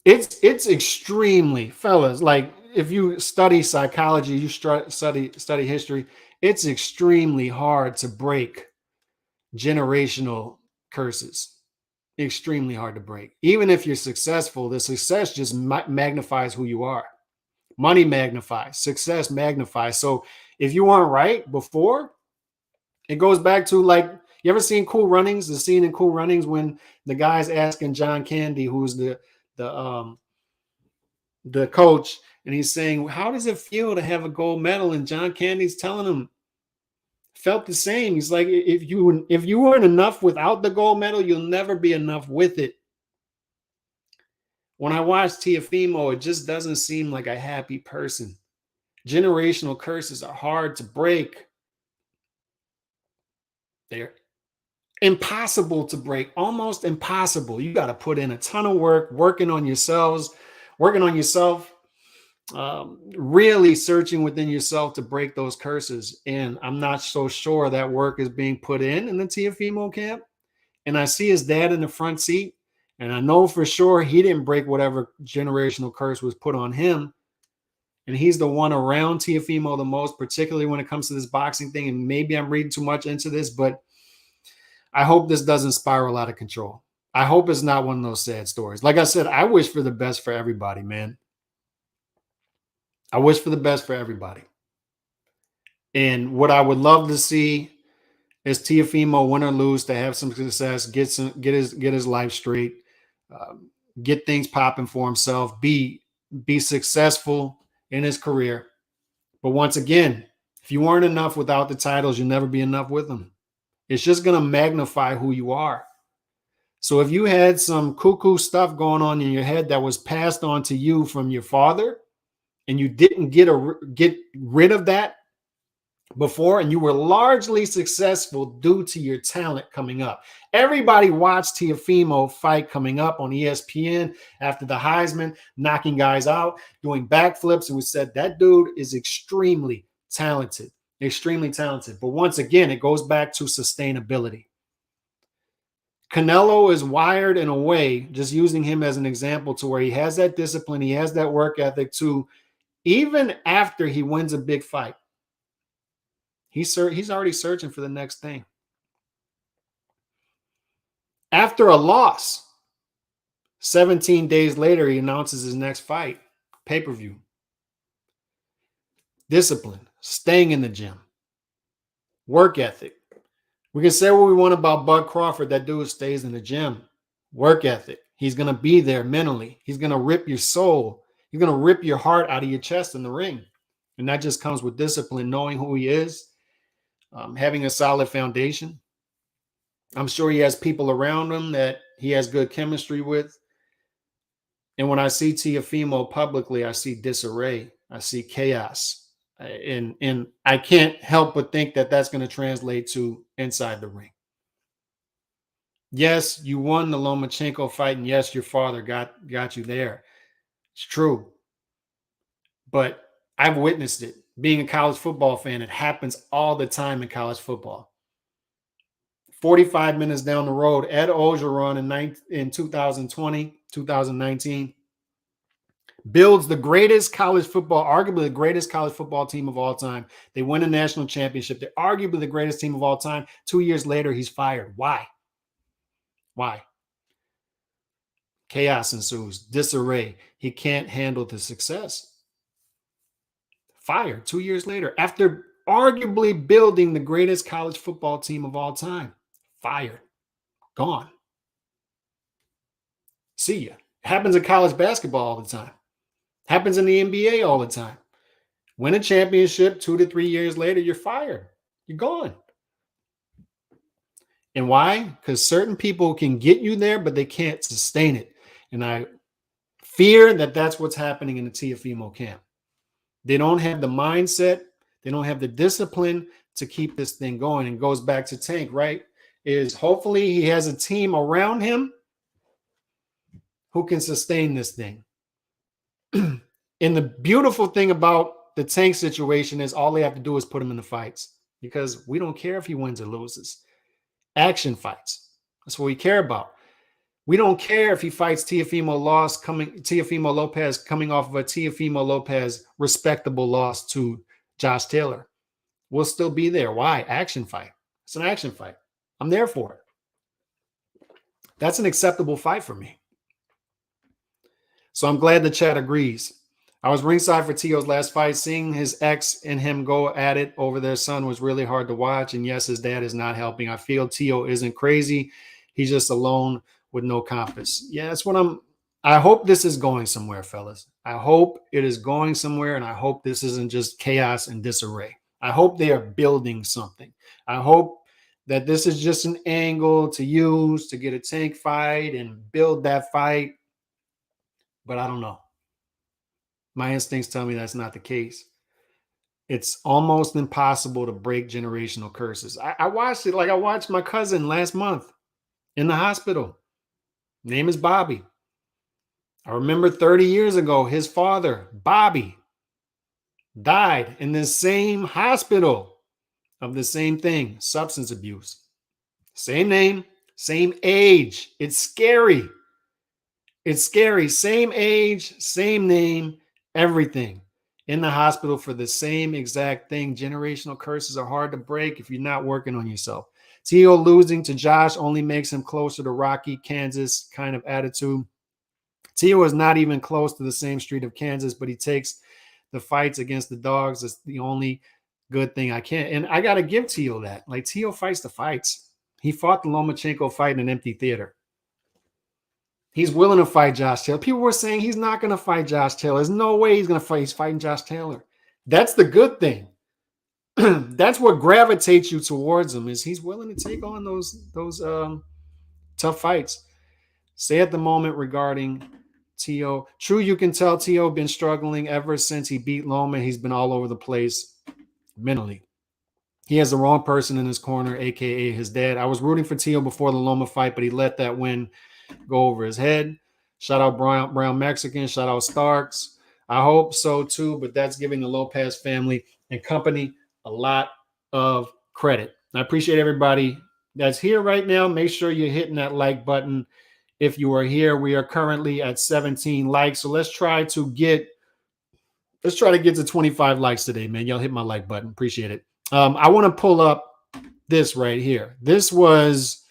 It's extremely, fellas, like if you study psychology, you study history, it's extremely hard to break generational curses. Extremely hard to break. Even if you're successful, the success just magnifies who you are. Money magnifies, success magnifies. So if you weren't right before, it goes back to, like, you ever seen Cool Runnings? The scene in Cool Runnings when the guy's asking John Candy, who's the coach, and he's saying, how does it feel to have a gold medal? And John Candy's telling him, felt the same. He's like, if you weren't enough without the gold medal, you'll never be enough with it. When I watch Teofimo, it just doesn't seem like a happy person. Generational curses are hard to break. They're impossible to break, almost impossible. You got to put in a ton of work, working on yourself, really searching within yourself to break those curses. And I'm not so sure that work is being put in the Teofimo camp. And I see his dad in the front seat, and I know for sure he didn't break whatever generational curse was put on him. And he's the one around Teofimo the most, particularly when it comes to this boxing thing. And maybe I'm reading too much into this, but I hope this doesn't spiral out of control. I hope it's not one of those sad stories. Like I said, I wish for the best for everybody, man. I wish for the best for everybody. And what I would love to see is Teofimo, win or lose, to have some success, get his life straight, get things popping for himself, be successful in his career. But once again, if you weren't enough without the titles, you'll never be enough with them. It's just going to magnify who you are. So if you had some cuckoo stuff going on in your head that was passed on to you from your father, and you didn't get rid of that before, and you were largely successful due to your talent coming up. Everybody watched Teofimo fight coming up on ESPN after the Heisman, knocking guys out, doing backflips, and we said that dude is extremely talented. But once again, it goes back to sustainability. Canelo is wired in a way, just using him as an example, to where he has that discipline, he has that work ethic too. Even after he wins a big fight, he's already searching for the next thing. After a loss, 17 days later, he announces his next fight, pay-per-view. Discipline, staying in the gym, work ethic. We can say what we want about Bud Crawford. That dude stays in the gym, work ethic. He's going to be there mentally. He's going to rip your soul. He's going to rip your heart out of your chest in the ring. And that just comes with discipline, knowing who he is, having a solid foundation. I'm sure he has people around him that he has good chemistry with. And when I see Teofimo publicly, I see disarray. I see chaos. And I can't help but think that that's going to translate to inside the ring. Yes, you won the Lomachenko fight, and yes, your father got you there. It's true. But I've witnessed it. Being a college football fan, it happens all the time in college football. 45 minutes down the road, Ed Ogeron in 2020, 2019, builds the greatest college football, arguably the greatest college football team of all time. They win a national championship. They're arguably the greatest team of all time. 2 years later, he's fired. Why? Chaos ensues, disarray. He can't handle the success. Fired 2 years later after arguably building the greatest college football team of all time. Fired. Gone. See ya. Happens in college basketball all the time. Happens in the NBA all the time. Win a championship, 2 to 3 years later, you're fired. You're gone. And why? Because certain people can get you there, but they can't sustain it. And I fear that that's what's happening in the Teofimo camp. They don't have the mindset. They don't have the discipline to keep this thing going. And goes back to Tank, right? Is hopefully he has a team around him who can sustain this thing. And the beautiful thing about the Tank situation is all they have to do is put him in the fights, because we don't care if he wins or loses. Action fights. That's what we care about. We don't care if he fights Teofimo Lopez coming off of a Teofimo Lopez respectable loss to Josh Taylor. We'll still be there. Why? Action fight. It's an action fight. I'm there for it. That's an acceptable fight for me. So I'm glad the chat agrees. I was ringside for Teo's last fight. Seeing his ex and him go at it over their son was really hard to watch. And yes, his dad is not helping. I feel Teo isn't crazy. He's just alone with no compass. Yeah, that's what I hope this is going somewhere, fellas. I hope it is going somewhere, and I hope this isn't just chaos and disarray. I hope they are building something. I hope that this is just an angle to use to get a Tank fight and build that fight. But I don't know. My instincts tell me that's not the case. It's almost impossible to break generational curses. I watched it like I watched my cousin last month in the hospital. Name is Bobby. I remember 30 years ago, his father, Bobby, died in the same hospital of the same thing, substance abuse. Same name, same age. It's scary. It's scary. Same age, same name, everything. In the hospital for the same exact thing. Generational curses are hard to break if you're not working on yourself. Teo losing to Josh only makes him closer to Rocky, Kansas kind of attitude. Teo is not even close to the same street of Kansas, but he takes the fights against the dogs. It's the only good thing I can. And I got to give Teo that. Like, Teo fights the fights. He fought the Lomachenko fight in an empty theater. He's willing to fight Josh Taylor. People were saying he's not going to fight Josh Taylor. There's no way he's going to fight. He's fighting Josh Taylor. That's the good thing. That's what gravitates you towards him, is he's willing to take on those tough fights. Say at the moment regarding Teo. True, you can tell Teo been struggling ever since he beat Loma. He's been all over the place mentally. He has the wrong person in his corner, a.k.a. his dad. I was rooting for Teo before the Loma fight, but he let that win go over his head. Shout out Brown Mexican. Shout out Starks. I hope so too, but that's giving the Lopez family and company a lot of credit. I appreciate everybody that's here right now. Make sure you're hitting that like button. If you are here, we are currently at 17 likes. So let's try to get to 25 likes today, man. Y'all hit my like button. Appreciate it. I want to pull up this right here. This was,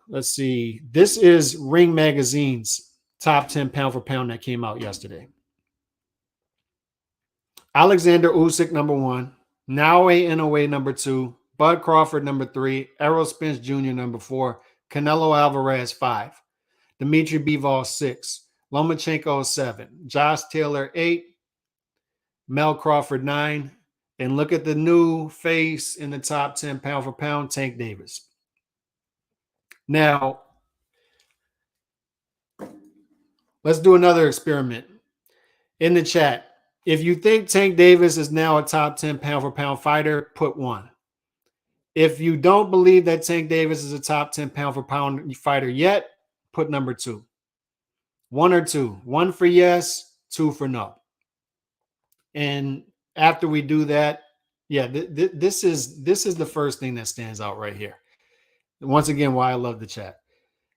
let's see. This is Ring Magazine's top 10 pound for pound that came out yesterday. Alexander Usyk, number 1. Naoya Inoue, number 2. Bud Crawford, number 3. Errol Spence Jr., number 4. Canelo Alvarez, 5. Dimitri Bivol, 6. Lomachenko, 7. Josh Taylor, 8. Mel Crawford, 9. And look at the new face in the top 10 pound for pound, Tank Davis. Now, let's do another experiment. In the chat, if you think Tank Davis is now a top 10 pound for pound fighter, put 1. If you don't believe that Tank Davis is a top 10 pound for pound fighter yet, put number 2. 1 or 2. 1 for yes, 2 for no. And after we do that, yeah, this is the first thing that stands out right here. Once again, why I love the chat.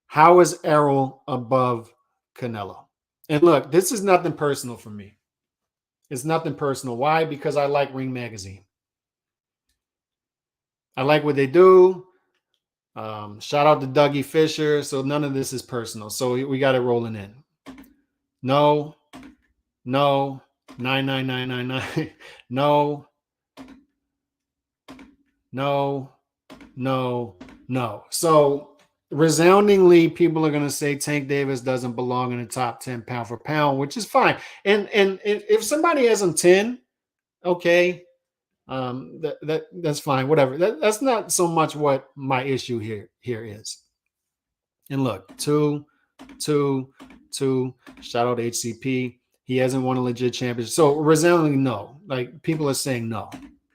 How is Errol above Canelo? And look, this is nothing personal for me. It's nothing personal. Why? Because I like Ring Magazine. I like what they do. Shout out to Dougie Fisher. So none of this is personal. So we got it rolling in. No. 99999. No. So resoundingly, people are going to say Tank Davis doesn't belong in the top 10 pound for pound, which is fine. And if somebody has him 10, okay, that's fine. Whatever. That's not so much what my issue here is. And look, two. Shout out to HCP. He hasn't won a legit championship. So resoundingly, no. Like, people are saying no,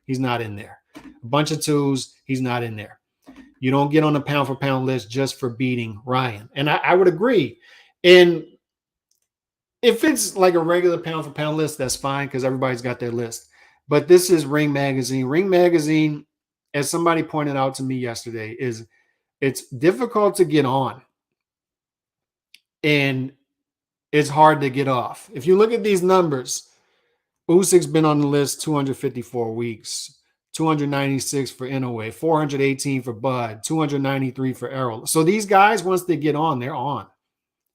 he's not in there. A bunch of 2s, he's not in there. You don't get on the pound for pound list just for beating Ryan. And I would agree. And if it's like a regular pound for pound list, that's fine, because everybody's got their list. But this is Ring Magazine. Ring Magazine, as somebody pointed out to me yesterday, it's difficult to get on. And it's hard to get off. If you look at these numbers, Usyk's been on the list 254 weeks, 296 for Inoue, 418 for Bud, 293 for Errol. So these guys, once they get on, they're on.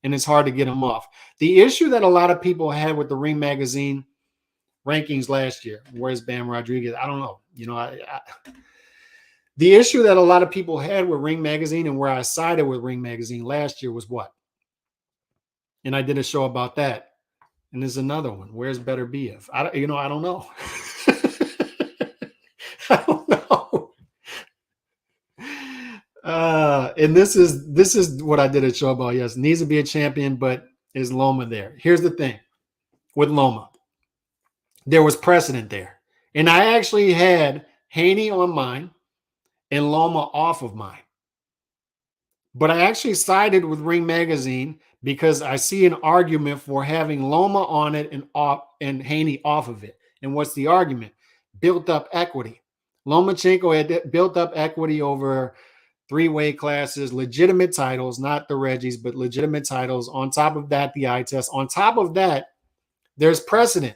and it's hard to get him off. The issue that a lot of people had with the Ring Magazine rankings last year, where's Bam Rodriguez? I don't know. You know, the issue that a lot of people had with Ring Magazine and where I sided with Ring Magazine last year was what? And I did a show about that. And there's another one. Where's Better BF? I don't know. I don't know. And this is what I did a show about. Yes, needs to be a champion, but is Loma there? Here's the thing with Loma. There was precedent there. And I actually had Haney on mine and Loma off of mine. But I actually sided with Ring Magazine because I see an argument for having Loma on it and Haney off of it. And what's the argument? Built up equity. Lomachenko had built up equity over 3 weight classes, legitimate titles, not the Reggies, but legitimate titles. On top of that, the eye test. On top of that, there's precedent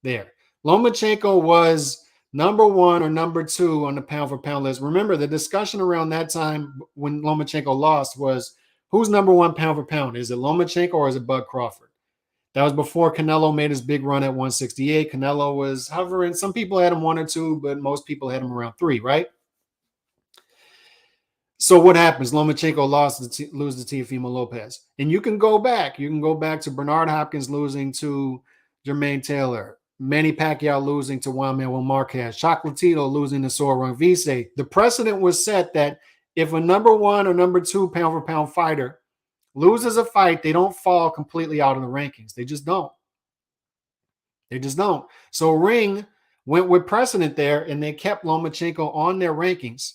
there. Lomachenko was number 1 or number 2 on the pound for pound list. Remember, the discussion around that time when Lomachenko lost was who's number 1 pound for pound? Is it Lomachenko or is it Bud Crawford? That was before Canelo made his big run at 168. Canelo was hovering. Some people had him 1 or 2, but most people had him around 3, right? So what happens? Lomachenko loses to Teofimo Lopez. And you can go back. You can go back to Bernard Hopkins losing to Jermaine Taylor. Manny Pacquiao losing to Juan Manuel Marquez. Chocolatito losing to Sor Rungvisai. The precedent was set that if a number 1 or number 2 pound for pound fighter loses a fight, they don't fall completely out of the rankings. They just don't. They just don't. So Ring went with precedent there, and they kept Lomachenko on their rankings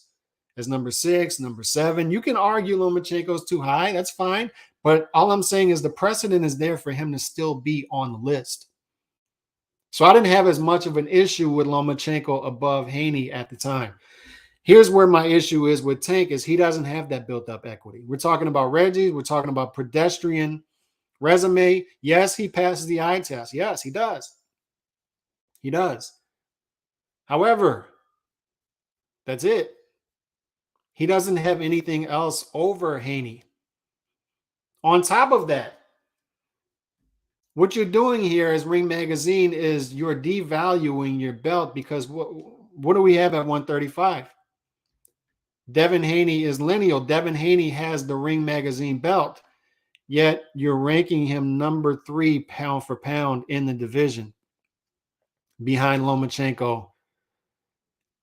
as number 6, number 7. You can argue Lomachenko's too high. That's fine. But all I'm saying is the precedent is there for him to still be on the list. So I didn't have as much of an issue with Lomachenko above Haney at the time. Here's where my issue is with Tank is he doesn't have that built-up equity. We're talking about Reggie. We're talking about pedestrian resume. Yes, he passes the eye test. Yes, he does. He does. However, that's it. He doesn't have anything else over Haney. On top of that, what you're doing here as Ring Magazine is you're devaluing your belt because what do we have at 135? Devin Haney is lineal. Devin Haney has the Ring Magazine belt, yet you're ranking him number 3 pound for pound in the division behind Lomachenko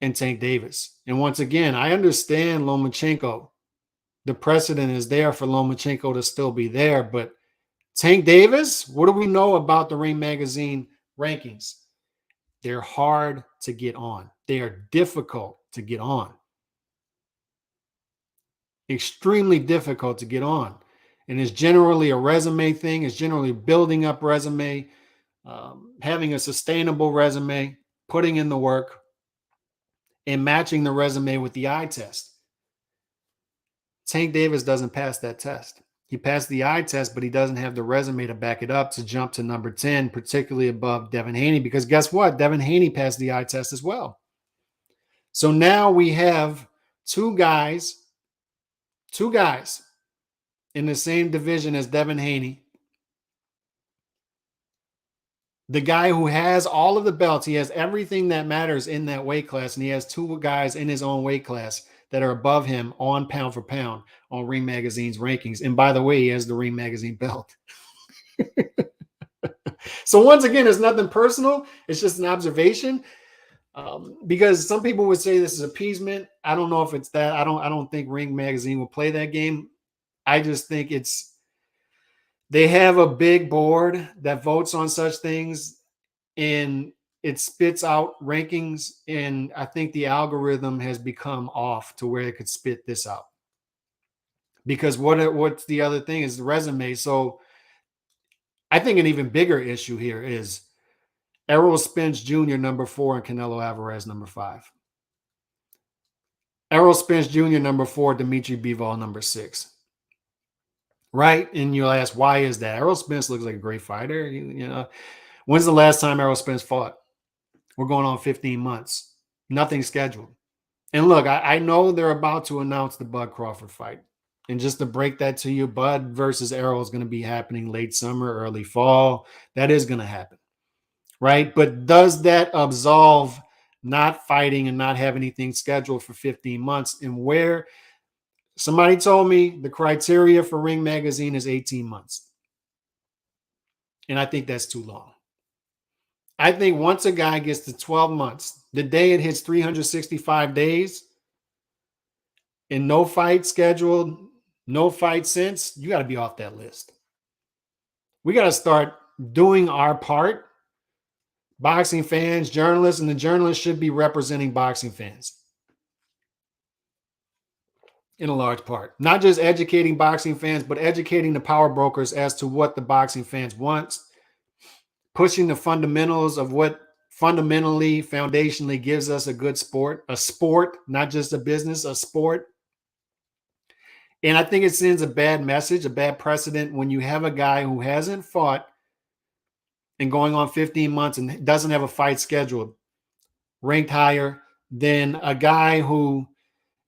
and Tank Davis. And once again, I understand Lomachenko. The precedent is there for Lomachenko to still be there, but Tank Davis, what do we know about the Ring Magazine rankings? They're hard to get on. They are difficult to get on. Extremely difficult to get on. And it's generally a resume thing. It's generally building up resume, having a sustainable resume, putting in the work, and matching the resume with the eye test. Tank Davis doesn't pass that test. He passed the eye test, but he doesn't have the resume to back it up to jump to number 10, particularly above Devin Haney, because guess what? Devin Haney passed the eye test as well. So now we have two guys in the same division as Devin Haney. The guy who has all of the belts, he has everything that matters in that weight class, and he has 2 guys in his own weight class that are above him on pound for pound on Ring Magazine's rankings. And by the way, he has the Ring Magazine belt. So once again, it's nothing personal. It's just an observation. Because some people would say this is appeasement. I don't know if it's that. I don't think Ring Magazine will play that game. I just think they have a big board that votes on such things, and it spits out rankings, and I think the algorithm has become off to where it could spit this out. Because what's the other thing is the resume. So I think an even bigger issue here is Errol Spence Jr. number 4 and Canelo Alvarez number 5. Errol Spence Jr. number 4, Dimitri Bivol number 6. Right? And you'll ask, why is that? Errol Spence looks like a great fighter. You know, when's the last time Errol Spence fought? We're going on 15 months. Nothing scheduled. And look, I know they're about to announce the Bud Crawford fight And just to break that to you, Bud versus Errol is going to be happening late summer, early fall. That is going to happen, right? But does that absolve not fighting and not have anything scheduled for 15 months? And where somebody told me the criteria for Ring Magazine is 18 months. And I think that's too long. I think once a guy gets to 12 months, the day it hits 365 days and no fight scheduled, no fight since, you got to be off that list. We got to start doing our part. Boxing fans, journalists, and the journalists should be representing boxing fans in a large part. Not just educating boxing fans, but educating the power brokers as to what the boxing fans want, pushing the fundamentals of what fundamentally, foundationally gives us a good sport, not just a business, a sport. And I think it sends a bad message, a bad precedent when you have a guy who hasn't fought and going on 15 months and doesn't have a fight scheduled, ranked higher than a guy who,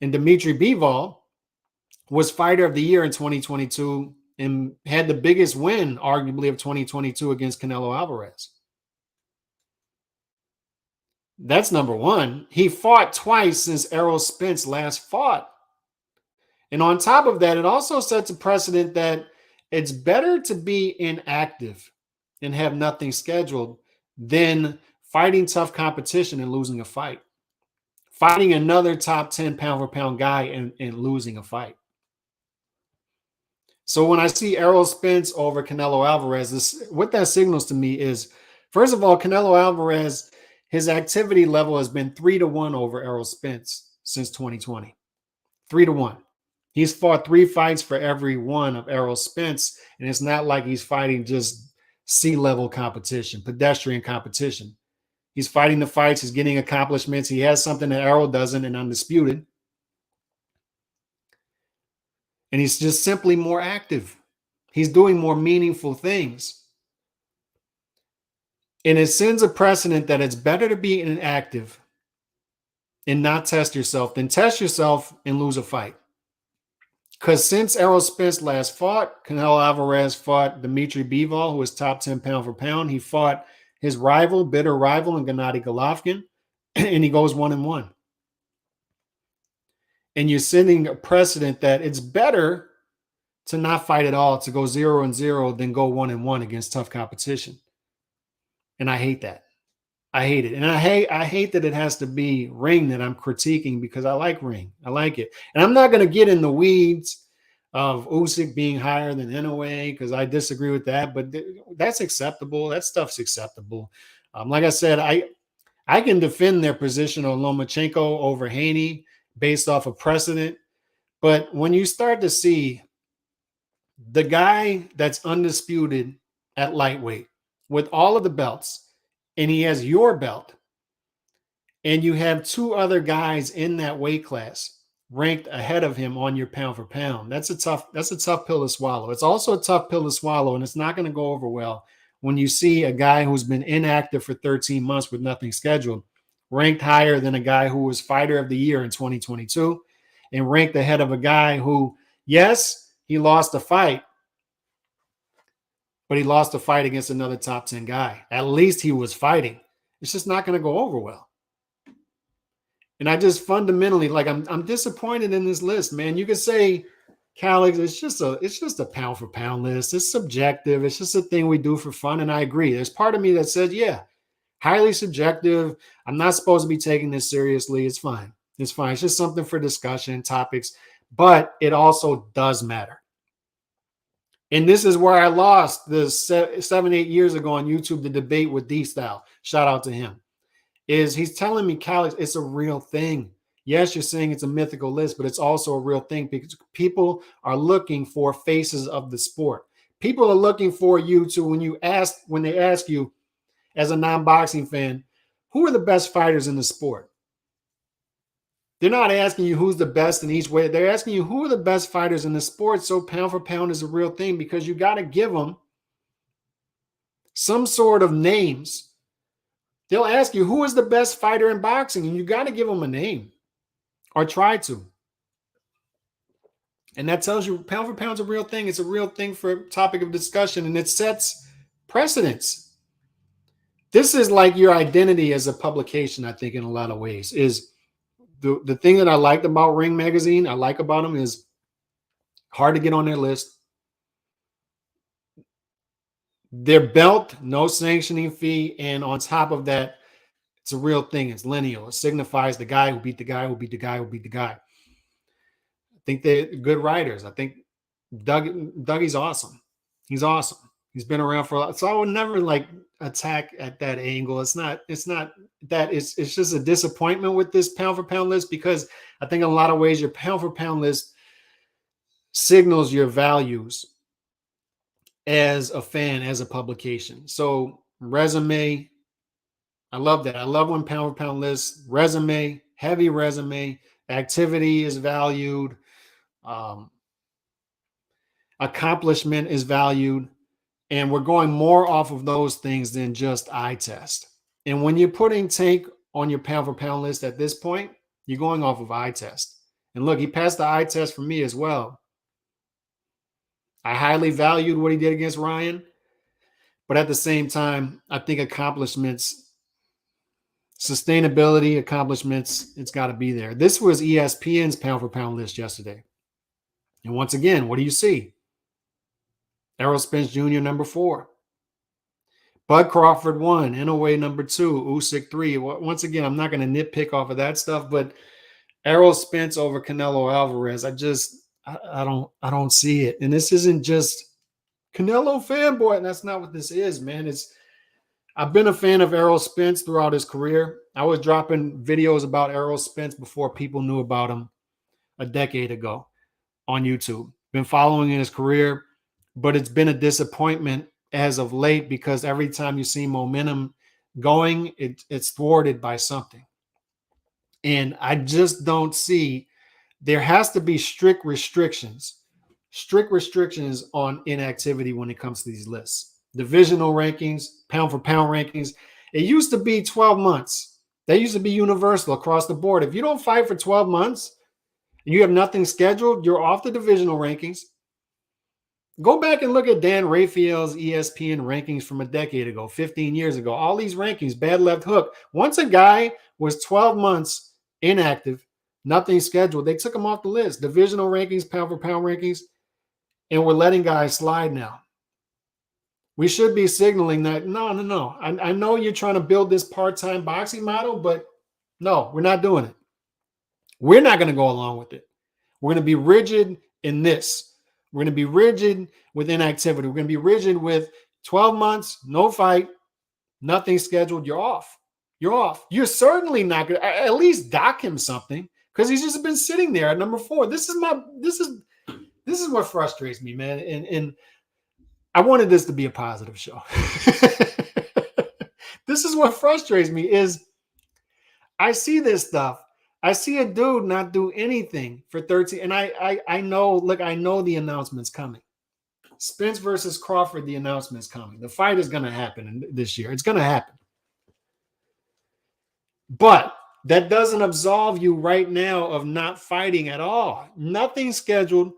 in Dimitri Bivol, was fighter of the year in 2022 and had the biggest win, arguably, of 2022 against Canelo Alvarez. That's number one. He fought twice since Errol Spence last fought. And on top of that, it also sets a precedent that it's better to be inactive and have nothing scheduled than fighting tough competition and losing a fight. Fighting another top 10 pound for pound guy and losing a fight. So when I see Errol Spence over Canelo Alvarez, what that signals to me is, first of all, Canelo Alvarez, his activity level has been 3-1 over Errol Spence since 2020. 3-1. He's fought 3 fights for every one of Errol Spence, and it's not like he's fighting just C-level competition, pedestrian competition. He's fighting the fights. He's getting accomplishments. He has something that Errol doesn't and undisputed. And he's just simply more active. He's doing more meaningful things. And it sends a precedent that it's better to be inactive and not test yourself than test yourself and lose a fight. Because since Errol Spence last fought, Canelo Alvarez fought Dimitri Bivol, who is top 10 pound for pound. He fought his rival, bitter rival, in Gennady Golovkin, and he goes 1-1. And you're setting a precedent that it's better to not fight at all, to go 0-0 than go 1-1 against tough competition. And I hate that. I hate it. And I hate that it has to be Ring that I'm critiquing, because I like Ring. I like it. And I'm not going to get in the weeds of Usyk being higher than Inoue, because I disagree with that, but that's acceptable. That stuff's acceptable. Like I said, I can defend their position on Lomachenko over Haney based off of precedent. But when you start to see the guy that's undisputed at lightweight with all of the belts, and he has your belt, and you have 2 other guys in that weight class ranked ahead of him on your pound for pound, that's a tough pill to swallow. It's also a tough pill to swallow, and it's not going to go over well when you see a guy who's been inactive for 13 months with nothing scheduled ranked higher than a guy who was fighter of the year in 2022 and ranked ahead of a guy who, yes, he lost a fight, but he lost a fight against another top 10 guy. At least he was fighting. It's just not going to go over well. And I just fundamentally, like, I'm disappointed in this list, man. You could say, Calix, it's just a pound for pound list. It's subjective. It's just a thing we do for fun. And I agree. There's part of me that says, yeah, highly subjective. I'm not supposed to be taking this seriously. It's fine. It's fine. It's just something for discussion, topics. But it also does matter. And this is where I lost the 7-8 years ago on YouTube, the debate with D-Style. Shout out to him. He's telling me, Calix, it's a real thing. Yes, you're saying it's a mythical list, but it's also a real thing because people are looking for faces of the sport. People are looking for you to, when they ask you as a non-boxing fan, who are the best fighters in the sport? They're not asking you who's the best in each way. They're asking you who are the best fighters in the sport. So pound for pound is a real thing because you got to give them some sort of names. They'll ask you who is the best fighter in boxing, and you got to give them a name or try to. And that tells you pound for pound is a real thing. It's a real thing for a topic of discussion, and it sets precedents. This is like your identity as a publication, I think, in a lot of ways. Is the thing that I liked about Ring Magazine, I like about them is hard to get on their list. Their belt, no sanctioning fee, and on top of that, it's a real thing. It's lineal. It signifies the guy who beat the guy who beat the guy who beat the guy. I think they're good writers. I think Dougie's awesome. He's awesome. He's been around for a lot. So I would never like attack at that angle. It's not that it's just a disappointment with this pound for pound list, because I think in a lot of ways your pound for pound list signals your values as a fan, as a publication. So resume, I love that. I love when pound for pound lists, resume, heavy resume, activity is valued, accomplishment is valued, and we're going more off of those things than just eye test. And when you're putting Tank on your pound for pound list at this point, you're going off of eye test. And look, he passed the eye test for me as well. I highly valued what he did against Ryan, but at the same time, I think accomplishments, sustainability, accomplishments, it's got to be there. This was ESPN's pound for pound list yesterday. And once again, what do you see? Errol Spence Jr. number 4. Bud Crawford 1, Inoue number 2, Usyk 3. Once again, I'm not going to nitpick off of that stuff, but Errol Spence over Canelo Alvarez, I don't see it. And this isn't just Canelo fanboy, and that's not what this is, man. I've been a fan of Errol Spence throughout his career. I was dropping videos about Errol Spence before people knew about him a decade ago on YouTube. Been following his career, but it's been a disappointment as of late, because every time you see momentum going, it's thwarted by something. And I just don't see, there has to be strict restrictions on inactivity when it comes to these lists. Divisional rankings, pound for pound rankings. It used to be 12 months. That used to be universal across the board. If you don't fight for 12 months and you have nothing scheduled, you're off the divisional rankings. Go back and look at Dan Raphael's ESPN rankings from a decade ago, 15 years ago. All these rankings, bad left hook. Once a guy was 12 months inactive, nothing scheduled, they took him off the list. Divisional rankings, pound for pound rankings, and we're letting guys slide now. We should be signaling that, no. I know you're trying to build this part-time boxing model, but no, we're not doing it. We're not going to go along with it. We're going to be rigid in this. We're going to be rigid with inactivity. We're going to be rigid with 12 months, no fight, nothing scheduled. You're off. You're off. You're certainly not going to at least dock him something, because he's just been sitting there at number 4. This is what frustrates me, man. And I wanted this to be a positive show. This is what frustrates me is I see this stuff. I see a dude not do anything for 13. And I know, look, I know the announcement's coming. Spence versus Crawford, the announcement's coming. The fight is going to happen this year. It's going to happen. But that doesn't absolve you right now of not fighting at all. Nothing scheduled,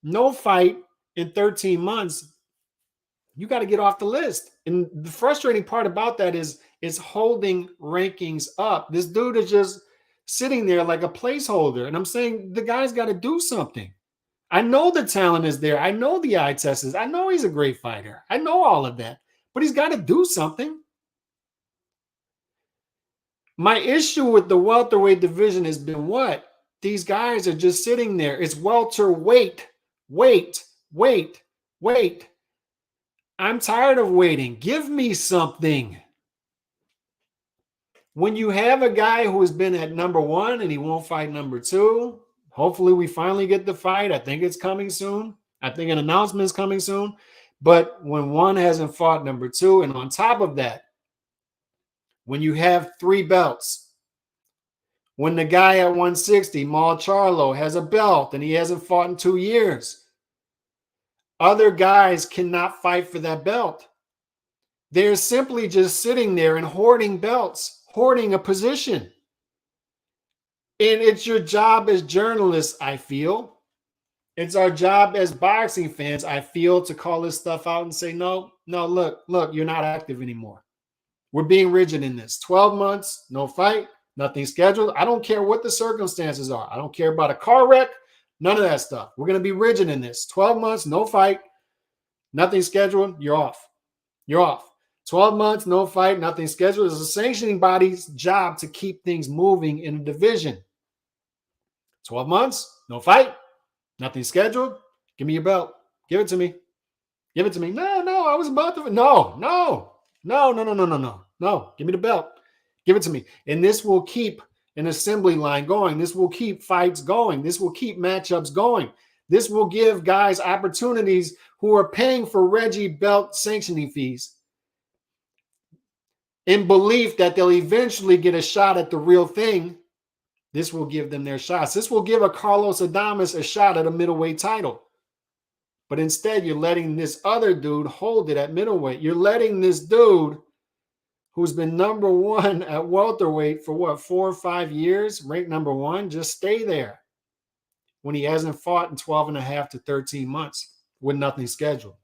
no fight in 13 months. You got to get off the list. And the frustrating part about that is it's holding rankings up. This dude is just sitting there like a placeholder. And I'm saying the guy's got to do something. I know the talent is there. I know the eye test is. I know he's a great fighter. I know all of that. But he's got to do something. My issue with the welterweight division has been what? These guys are just sitting there. It's welterweight. Wait. I'm tired of waiting. Give me something. When you have a guy who has been at number 1 and he won't fight number 2, hopefully we finally get the fight. I think it's coming soon. I think an announcement is coming soon. But when one hasn't fought number 2, and on top of that, when you have 3 belts, when the guy at 160, Mal Charlo, has a belt and he hasn't fought in 2 years, other guys cannot fight for that belt. They're simply just sitting there and hoarding belts, hoarding a position. And it's your job as journalists, I feel, It's our job as boxing fans, I feel, to call this stuff out and say, no, look, you're not active anymore. We're being rigid in this. 12 months, no fight, nothing scheduled. I don't care what the circumstances are. I don't care about a car wreck, none of that stuff. We're going to be rigid in this. 12 months, no fight, nothing scheduled, you're off. You're off. 12 months, no fight, nothing scheduled. It's a sanctioning body's job to keep things moving in a division. 12 months, no fight, nothing scheduled. Give me your belt. Give it to me. Give it to me. No, I was about to. No. Give me the belt. Give it to me. And this will keep an assembly line going. This will keep fights going. This will keep matchups going. This will give guys opportunities who are paying for Reggie belt sanctioning fees in belief that they'll eventually get a shot at the real thing. This will give them their shots. This will give a Carlos Adames a shot at a middleweight title. But instead, you're letting this other dude hold it at middleweight. You're letting this dude who's been number one at welterweight for what, 4 or 5 years, ranked number one, just stay there when he hasn't fought in 12 and a half to 13 months with nothing scheduled.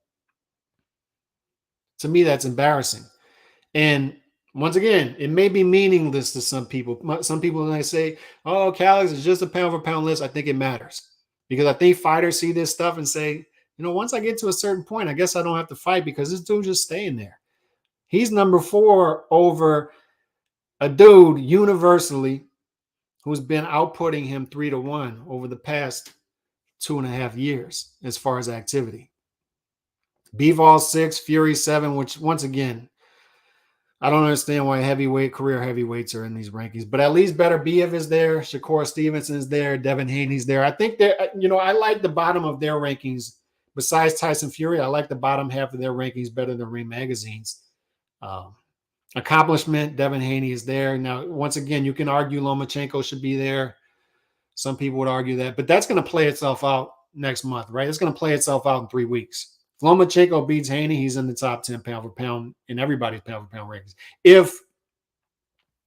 To me, that's embarrassing. And once again, it may be meaningless to some people. Some people, when they say, oh, Calix is just a pound for pound list, I think it matters. Because I think fighters see this stuff and say, once I get to a certain point, I guess I don't have to fight because this dude's just staying there. He's number 4 over a dude universally who's been outputting him 3-1 over the past 2.5 years as far as activity. Bivol 6, Fury 7, which once again, I don't understand why career heavyweights are in these rankings, but at least Beterbiev is there. Shakur Stevenson is there. Devin Haney's there. I think that, I like the bottom of their rankings. Besides Tyson Fury, I like the bottom half of their rankings better than Ring Magazine's. Accomplishment, Devin Haney is there. Now, once again, you can argue Lomachenko should be there. Some people would argue that, but that's going to play itself out next month, right? It's going to play itself out in 3 weeks. If Lomachenko beats Haney, he's in the top 10 pound for pound in everybody's pound for pound rankings. If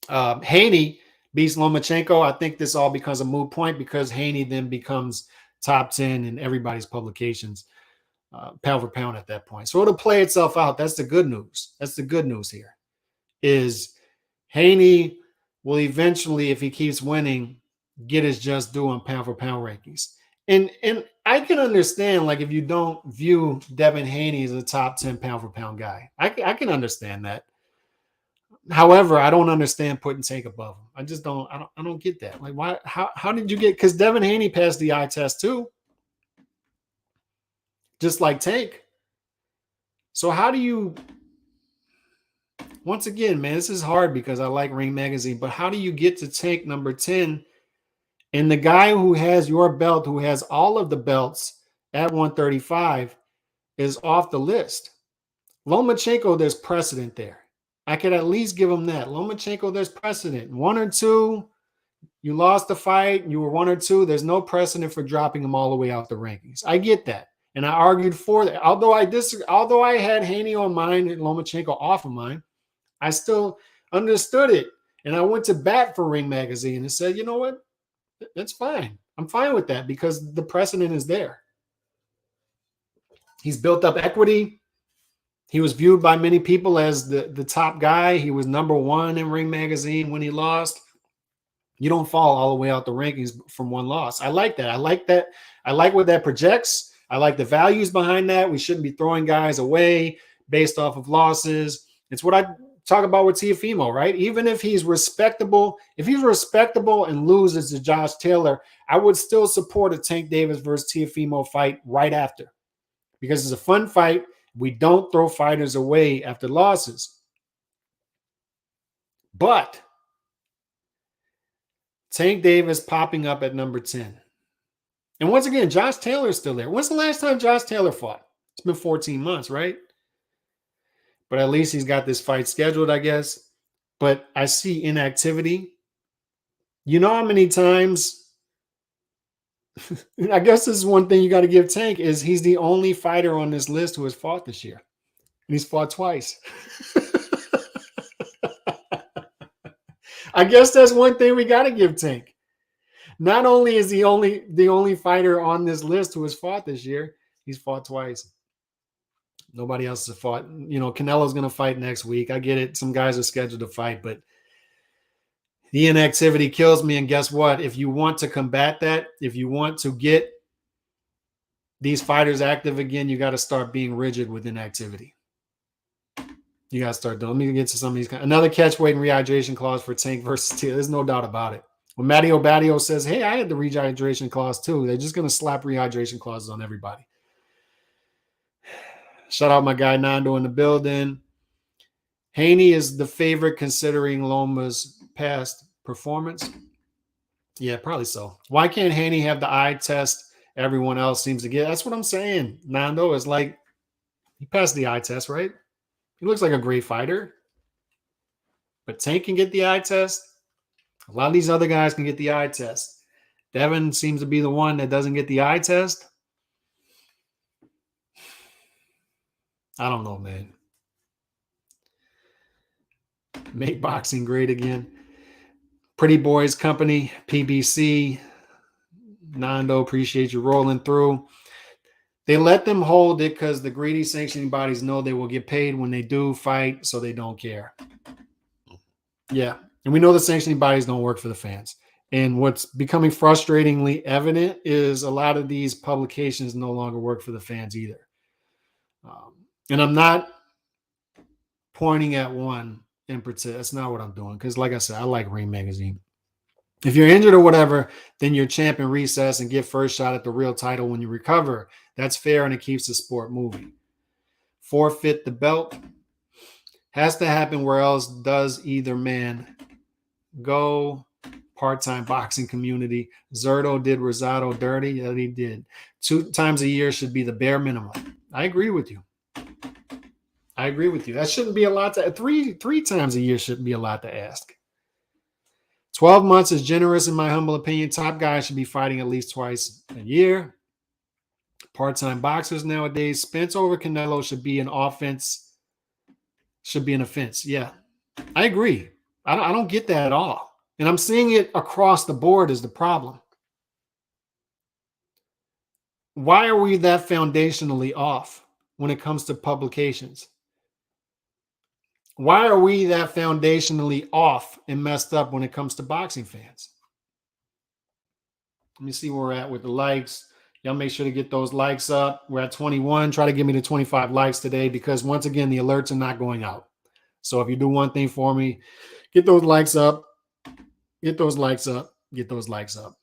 Haney beats Lomachenko, I think this all becomes a moot point because Haney then becomes top 10 in everybody's publications, pound for pound at that point. So it'll play itself out. That's the good news. That's the good news here is Haney will eventually, if he keeps winning, get his just due on pound for pound rankings. And I can understand, like, if you don't view Devin Haney as a top 10 pound for pound guy. I can understand that. However, I don't understand putting Tank above him. I just don't. I don't get that. Like, why? How did you get? Because Devin Haney passed the eye test too, just like Tank. So how do you? Once again, man, this is hard because I like Ring Magazine, but how do you get to Tank number 10? And the guy who has your belt, who has all of the belts at 135, is off the list. Lomachenko, there's precedent there. I could at least give him that. Lomachenko, there's precedent. 1 or 2, you lost the fight, you were 1 or 2. There's no precedent for dropping him all the way out the rankings. I get that. And I argued for that. Although I had Haney on mine and Lomachenko off of mine, I still understood it. And I went to bat for Ring Magazine and said, you know what? That's fine. I'm fine with that because the precedent is there. He's built up equity. He was viewed by many people as the top guy. He was number 1 in Ring Magazine when he lost. You don't fall all the way out the rankings from one loss. I like that. I like what that projects. I like the values behind that. We shouldn't be throwing guys away based off of losses. It's what I talk about with Teofimo, right? Even if he's respectable, and loses to Josh Taylor, I would still support a Tank Davis versus Teofimo fight right after because it's a fun fight. We don't throw fighters away after losses. But Tank Davis popping up at number 10. And once again, Josh Taylor is still there. When's the last time Josh Taylor fought? It's been 14 months, right? But at least he's got this fight scheduled, I guess. But I see inactivity. You know how many times, I guess this is one thing you got to give Tank, is he's the only fighter on this list who has fought this year. And he's fought twice. I guess that's one thing we got to give Tank. Not only is he the only fighter on this list who has fought this year, he's fought twice. Nobody else has fought. You know, Canelo's going to fight next week. I get it. Some guys are scheduled to fight, but the inactivity kills me. And guess what? If you want to combat that, if you want to get these fighters active again, you got to start being rigid with inactivity. You got to start doing. Let me get to some of these. Another catch weight and rehydration clause for Tank versus Teal. There's no doubt about it. When Matteo Badio says, hey, I had the rehydration clause too, they're just going to slap rehydration clauses on everybody. Shout out my guy Nando in the building. Haney is the favorite considering Loma's past performance. Yeah, probably so. Why can't Haney have the eye test everyone else seems to get? That's what I'm saying. Nando is like, he passed the eye test, right? He looks like a great fighter. But Tank can get the eye test. A lot of these other guys can get the eye test. Devin seems to be the one that doesn't get the eye test. I don't know, man. Make boxing great again. Pretty Boys Company, PBC. Nando, appreciate you rolling through. They let them hold it because the greedy sanctioning bodies know they will get paid when they do fight, so they don't care. Yeah. And we know the sanctioning bodies don't work for the fans. And what's becoming frustratingly evident is a lot of these publications no longer work for the fans either. And I'm not pointing at one in particular. That's not what I'm doing. Because like I said, I like Ring Magazine. If you're injured or whatever, then you're champ in recess and get first shot at the real title when you recover. That's fair and it keeps the sport moving. Forfeit the belt. Has to happen where else does either man go. Part-time boxing community. Zerto did Rosado dirty. Yeah, he did. 2 times a year should be the bare minimum. I agree with you. I agree with you. That shouldn't be a lot to three times a year shouldn't be a lot to ask. 12 months is generous in my humble opinion. Top guys should be fighting at least twice a year. Part-time boxers nowadays. Spence over Canelo should be an offense. Should be an offense. Yeah. I agree. I don't get that at all. And I'm seeing it across the board is the problem. Why are we that foundationally off when it comes to publications? Why are we that foundationally off and messed up when it comes to boxing fans? Let me see where we're at with the likes. Y'all make sure to get those likes up. We're at 21. Try to give me the 25 likes today because once again, the alerts are not going out. So if you do one thing for me, get those likes up. Get those likes up. Get those likes up.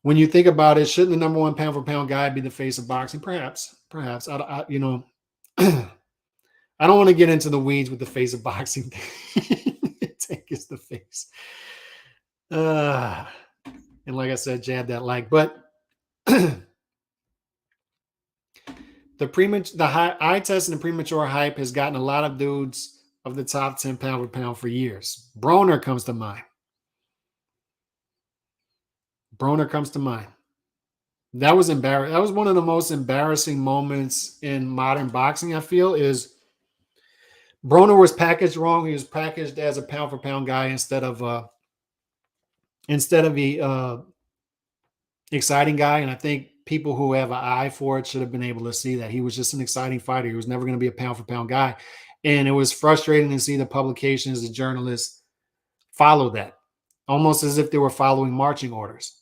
When you think about it, shouldn't the number one pound for pound guy be the face of boxing? Perhaps. I you know, I don't want to get into the weeds with the face of boxing. Tank is the face. And like I said, jab that like. But the eye test and the premature hype has gotten a lot of dudes of the top 10 pound for pound for years. Broner comes to mind. That was embarrassing. That was one of the most embarrassing moments in modern boxing, I feel, is Broner was packaged wrong. He was packaged as a pound for pound guy instead of the exciting guy. And I think people who have an eye for it should have been able to see that he was just an exciting fighter. He was never going to be a pound for pound guy. And it was frustrating to see the publications, the journalists follow that, almost as if they were following marching orders.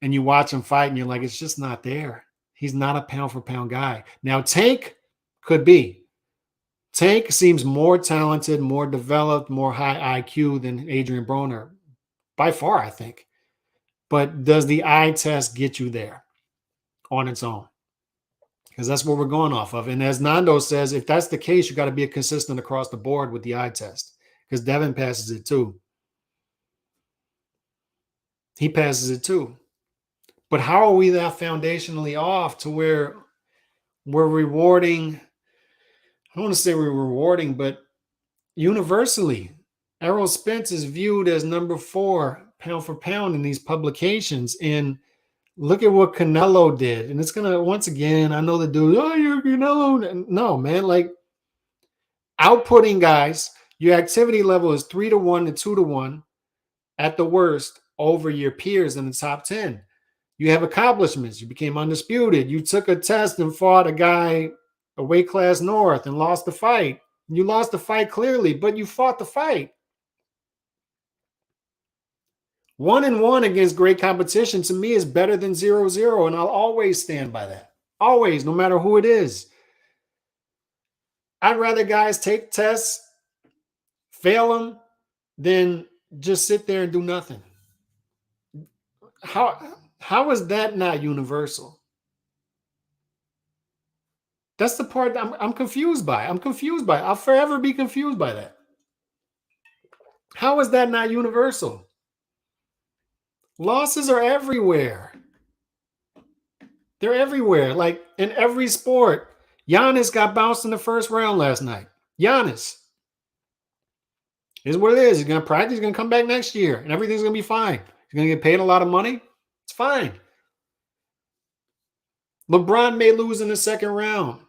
And you watch him fight and you're like, it's just not there. He's not a pound for pound guy. Now, Tank could be. Tank seems more talented, more developed, more high IQ than Adrian Broner. By far, I think. But does the eye test get you there on its own? Because that's what we're going off of. And as Nando says, if that's the case, you got to be consistent across the board with the eye test. Because Devin passes it too. He passes it too. But how are we that foundationally off to where we're rewarding? I don't want to say we're rewarding, but universally, Errol Spence is viewed as number 4 pound for pound in these publications. And look at what Canelo did. And it's going to, once again, I know the dude, oh, you're Canelo. No, man, like outputting guys, your activity level is 3-1 to 2-1. at the worst over your peers in the top 10. You have accomplishments. You became undisputed. You took a test and fought a guy a weight class north and lost the fight. You lost the fight clearly, but you fought the fight. 1-1 against great competition to me is better than 0-0, and I'll always stand by that. Always, no matter who it is. I'd rather guys take tests, fail them, than just sit there and do nothing. How is that not universal? That's the part that I'm confused by. I'll forever be confused by that. How is that not universal? Losses are everywhere. They're everywhere. Like in every sport. Giannis got bounced in the first round last night. Giannis. Is what it is. He's going to practice. He's going to come back next year, and everything's going to be fine. He's going to get paid a lot of money. It's fine. LeBron may lose in the second round.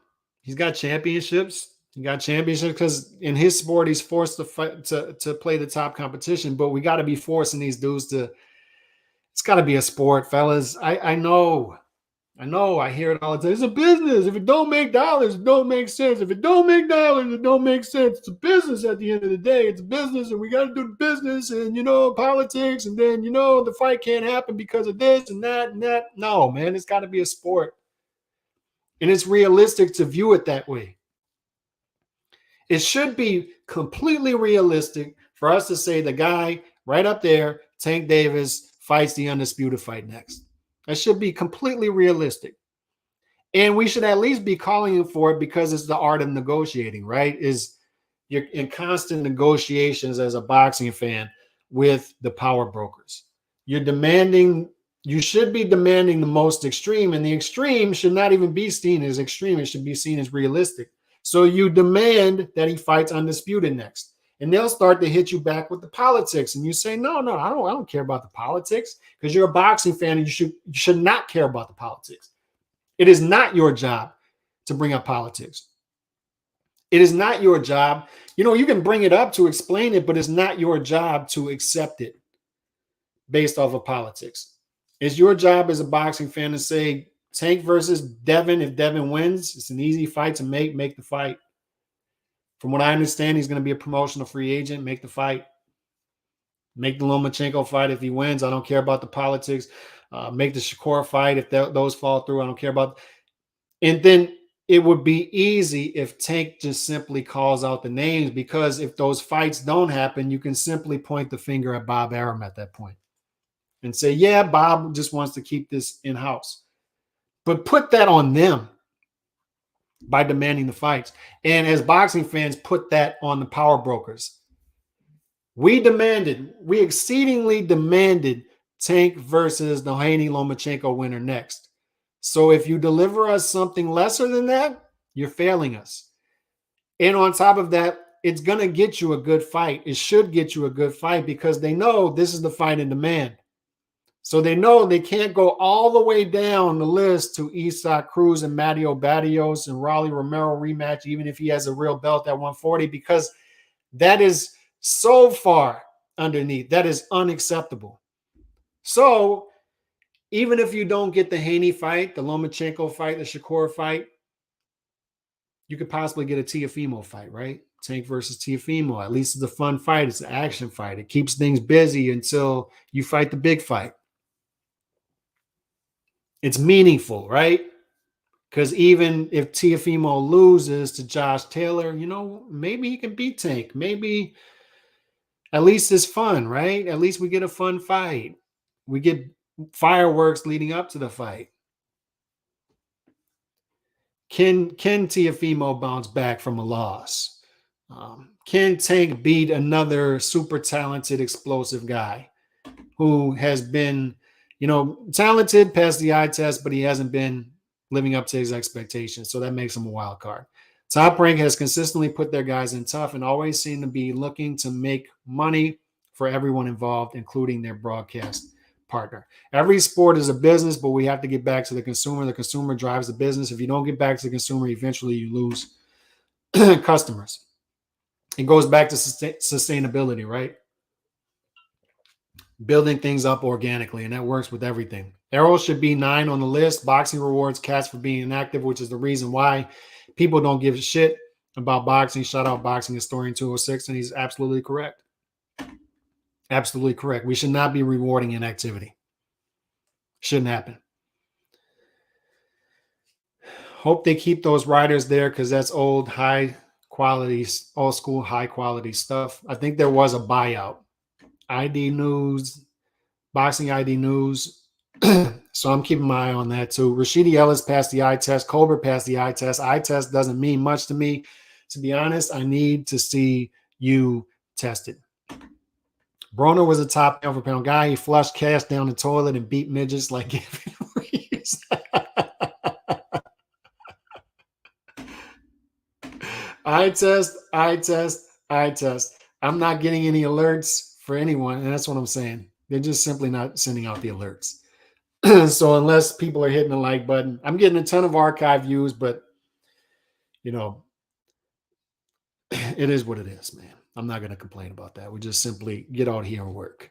He's got championships. He got championships because in his sport, he's forced to fight to play the top competition. But we got to be forcing these dudes to. It's got to be a sport, fellas. I know. I hear it all the time. It's a business. If it don't make dollars, it don't make sense. If it don't make dollars, it don't make sense. It's a business at the end of the day. It's a business, and we got to do the business and, politics. And then, the fight can't happen because of this and that and that. No, man, it's got to be a sport. And it's realistic to view it that way. It should be completely realistic for us to say the guy right up there, Tank Davis, fights the undisputed fight next. That should be completely realistic. And we should at least be calling for it because it's the art of negotiating, right? You're in constant negotiations as a boxing fan with the power brokers. You should be demanding the most extreme, and the extreme should not even be seen as extreme. It should be seen as realistic. So you demand that he fights undisputed next. And they'll start to hit you back with the politics. And you say, no, I don't care about the politics, because you're a boxing fan and you should not care about the politics. It is not your job to bring up politics. It is not your job. You can bring it up to explain it, but it's not your job to accept it based off of politics. It's your job as a boxing fan to say, Tank versus Devin. If Devin wins, it's an easy fight to make the fight. From what I understand, he's going to be a promotional free agent. Make the fight. Make the Lomachenko fight if he wins. I don't care about the politics. Make the Shakur fight if those fall through. I don't care about. And then it would be easy if Tank just simply calls out the names, because if those fights don't happen, you can simply point the finger at Bob Arum at that point and say, yeah, Bob just wants to keep this in-house. But put that on them by demanding the fights. And as boxing fans, put that on the power brokers. We exceedingly demanded Tank versus the Haney Lomachenko winner next. So if you deliver us something lesser than that, you're failing us. And on top of that, it's going to get you a good fight. It should get you a good fight, because they know this is the fight in demand. So they know they can't go all the way down the list to Isaac Cruz and Matteo Barrios and Raleigh Romero rematch, even if he has a real belt at 140, because that is so far underneath. That is unacceptable. So even if you don't get the Haney fight, the Lomachenko fight, the Shakur fight, you could possibly get a Teofimo fight, right? Tank versus Teofimo. At least it's a fun fight. It's an action fight. It keeps things busy until you fight the big fight. It's meaningful, right? Because even if Teofimo loses to Josh Taylor, maybe he can beat Tank. Maybe at least it's fun, right? At least we get a fun fight. We get fireworks leading up to the fight. Can Teofimo bounce back from a loss? Can Tank beat another super talented, explosive guy who has been talented, passed the eye test, but he hasn't been living up to his expectations. So that makes him a wild card. Top Rank has consistently put their guys in tough and always seem to be looking to make money for everyone involved, including their broadcast partner. Every sport is a business, but we have to get back to the consumer. The consumer drives the business. If you don't get back to the consumer, eventually you lose customers. It goes back to sustainability, right? building things up organically, and that works with everything. Arrows should be 9 on the list. Boxing rewards cats for being inactive, which is the reason why people don't give a shit about boxing. Shout out Boxing Historian 206, and he's absolutely correct. Absolutely correct. We should not be rewarding inactivity. Shouldn't happen. Hope they keep those riders there because that's old, high quality, old school, high quality stuff. I think there was a buyout. ID News, Boxing ID News. So I'm keeping my eye on that too. Rashidi Ellis passed the eye test. Cobra passed the eye test. Eye test doesn't mean much to me. To be honest, I need to see you tested. Broner was a top pound for pound guy. He flushed cash down the toilet and beat midgets like eye test, eye test, eye test. I'm not getting any alerts for anyone, and that's what I'm saying. They're just simply not sending out the alerts. So unless people are hitting the like button, I'm getting a ton of archive views, but you know, it is what it is, man. I'm not going to complain about that. We just simply get out here and work.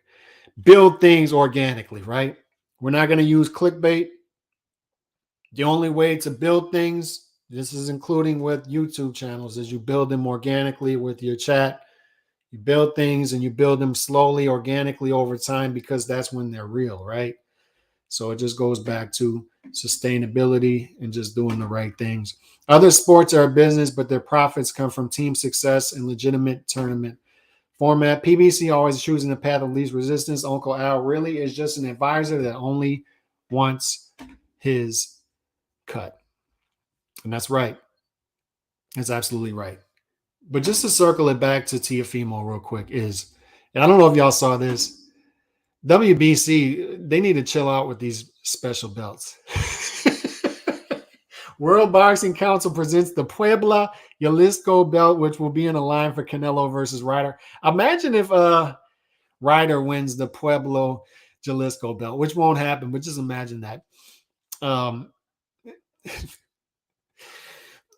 Build things organically, right? We're not going to use clickbait. The only way to build things, this is including with YouTube channels, is you build them organically with your chat. You build things and you build them slowly, organically over time, because that's when they're real, right? So it just goes back to sustainability and just doing the right things. Other sports are a business, but their profits come from team success and legitimate tournament format. PBC always choosing the path of least resistance. Uncle Al really is just an advisor that only wants his cut. And that's right. That's absolutely right. But just to circle it back to Teofimo real quick is, and I don't know if y'all saw this, WBC, they need to chill out with these special belts. World Boxing Council presents the Puebla Jalisco belt, which will be in a line for Canelo versus Ryder. Imagine if Ryder wins the Pueblo Jalisco belt, which won't happen, but just imagine that.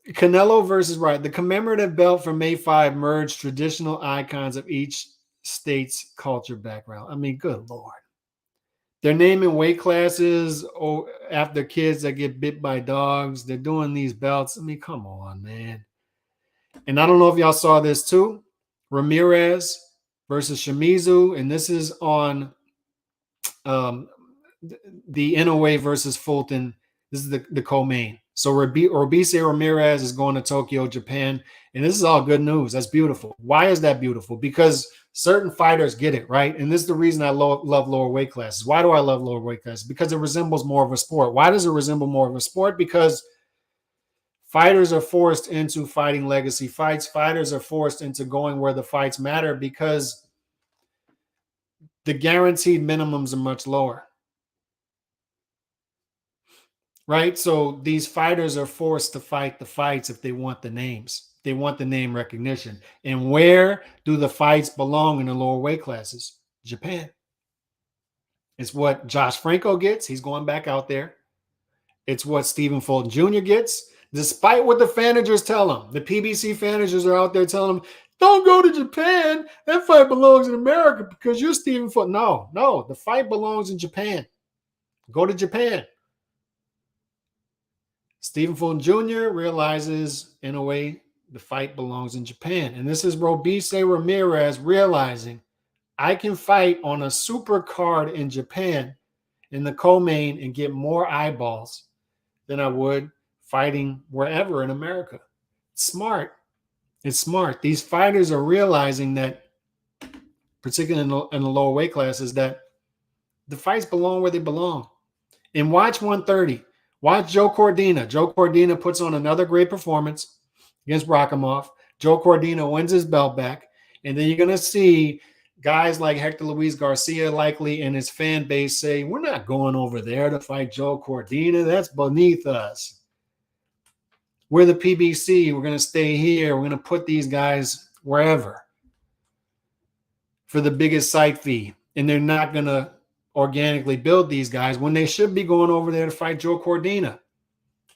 Canelo versus Ryder. The commemorative belt for May 5 merged traditional icons of each state's culture background. I mean, good Lord. They're naming weight classes after kids that get bit by dogs. They're doing these belts. I mean, come on, man. And I don't know if y'all saw this too. Ramirez versus Shimizu. And this is on the Inoue versus Fulton. This is the co-main. So Robeisy Ramirez is going to Tokyo, Japan. And this is all good news. That's beautiful. Why is that beautiful? Because certain fighters get it, right? And this is the reason I love lower weight classes. Why do I love lower weight classes? Because it resembles more of a sport. Why does it resemble more of a sport? Because fighters are forced into fighting legacy fights. Fighters are forced into going where the fights matter because the guaranteed minimums are much lower. Right? So these fighters are forced to fight the fights if they want the names. They want the name recognition. And where do the fights belong in the lower weight classes? Japan. It's what Josh Franco gets. He's going back out there. It's what Stephen Fulton Jr. gets. Despite what the managers tell him. The PBC managers are out there telling him, don't go to Japan. That fight belongs in America because you're Stephen Fulton. No. The fight belongs in Japan. Go to Japan. Stephen Fulton Jr. realizes, in a way, the fight belongs in Japan. And this is Robeisy Ramirez realizing I can fight on a super card in Japan in the co-main and get more eyeballs than I would fighting wherever in America. It's smart. It's smart. These fighters are realizing that, particularly in the lower weight classes, that the fights belong where they belong. And watch 130. Watch Joe Cordina. Joe Cordina puts on another great performance against Rakhimov. Joe Cordina wins his belt back. And then you're going to see guys like Hector Luis Garcia likely and his fan base say, we're not going over there to fight Joe Cordina. That's beneath us. We're the PBC. We're going to stay here. We're going to put these guys wherever for the biggest site fee. And they're not going to organically build these guys when they should be going over there to fight Joe Cordina.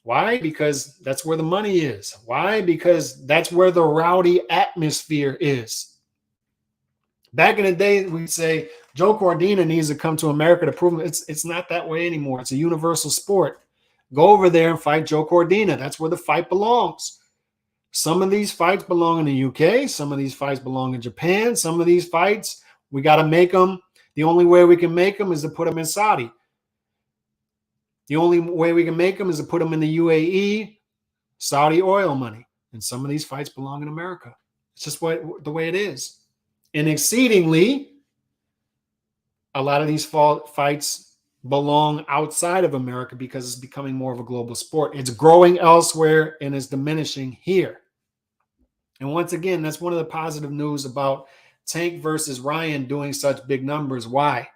Why? Because that's where the money is. Why? Because that's where the rowdy atmosphere is. Back in the day, we'd say Joe Cordina needs to come to America to prove it's not that way anymore. It's a universal sport. Go over there and fight Joe Cordina. That's where the fight belongs. Some of these fights belong in the UK. Some of these fights belong in Japan. Some of these fights, we got to make them. The only way we can make them is to put them in Saudi. The only way we can make them is to put them in the UAE, Saudi oil money. And some of these fights belong in America. It's just the way it is. And exceedingly, a lot of these fights belong outside of America because it's becoming more of a global sport. It's growing elsewhere and it's diminishing here. And once again, that's one of the positive news about Tank versus Ryan doing such big numbers. Why?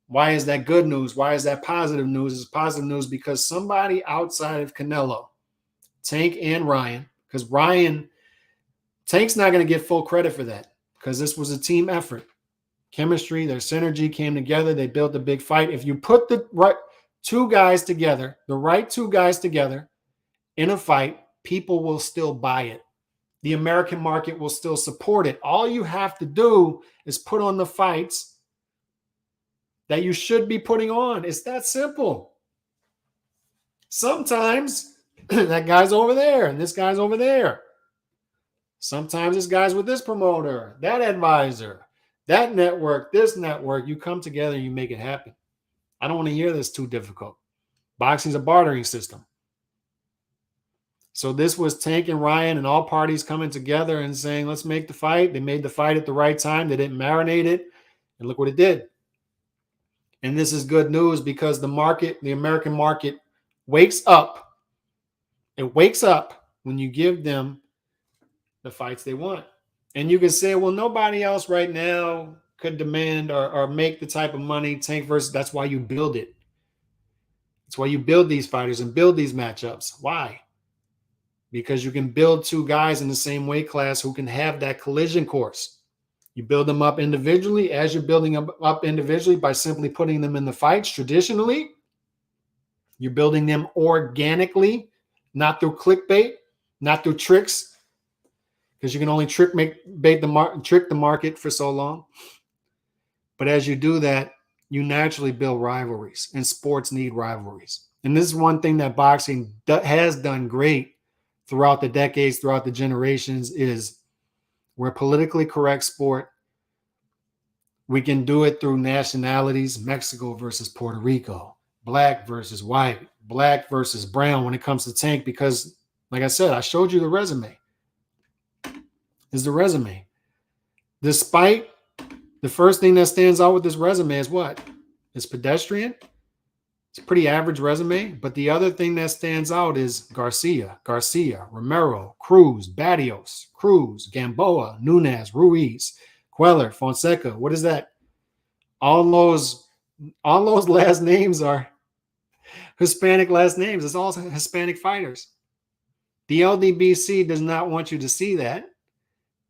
Why is that good news? Why is that positive news? It's positive news because somebody outside of Canelo, Tank and Ryan, because Tank's not going to get full credit for that because this was a team effort. Chemistry, their synergy came together. They built a big fight. If you put the right two guys together in a fight, people will still buy it. The American market will still support it. All you have to do is put on the fights that you should be putting on. It's that simple. Sometimes that guy's over there and this guy's over there. Sometimes this guy's with this promoter, that advisor, that network, this network. You come together and you make it happen. I don't want to hear this too difficult. Boxing's a bartering system. So this was Tank and Ryan and all parties coming together and saying, let's make the fight. They made the fight at the right time. They didn't marinate it. And look what it did. And this is good news because the market, the American market, wakes up. It wakes up when you give them the fights they want. And you can say, well, nobody else right now could demand or make the type of money Tank versus. That's why you build it. That's why you build these fighters and build these matchups. Why? Because you can build two guys in the same weight class who can have that collision course. You build them up individually. As you're building them up individually by simply putting them in the fights traditionally, you're building them organically, not through clickbait, not through tricks, because you can only trick the market for so long. But as you do that, you naturally build rivalries, and sports need rivalries. And this is one thing that boxing has done great throughout the decades, throughout the generations, is we're a politically correct sport. We can do it through nationalities, Mexico versus Puerto Rico, black versus white, black versus brown when it comes to Tank, because like I said, I showed you the resume. Is the resume. Despite the first thing that stands out with this resume is what? It's pedestrian. It's a pretty average resume. But the other thing that stands out is Garcia, Romero, Cruz, Barrios, Cruz, Gamboa, Nunes, Ruiz, Queller, Fonseca. What is that? All those last names are Hispanic last names. It's all Hispanic fighters. The LDBC does not want you to see that,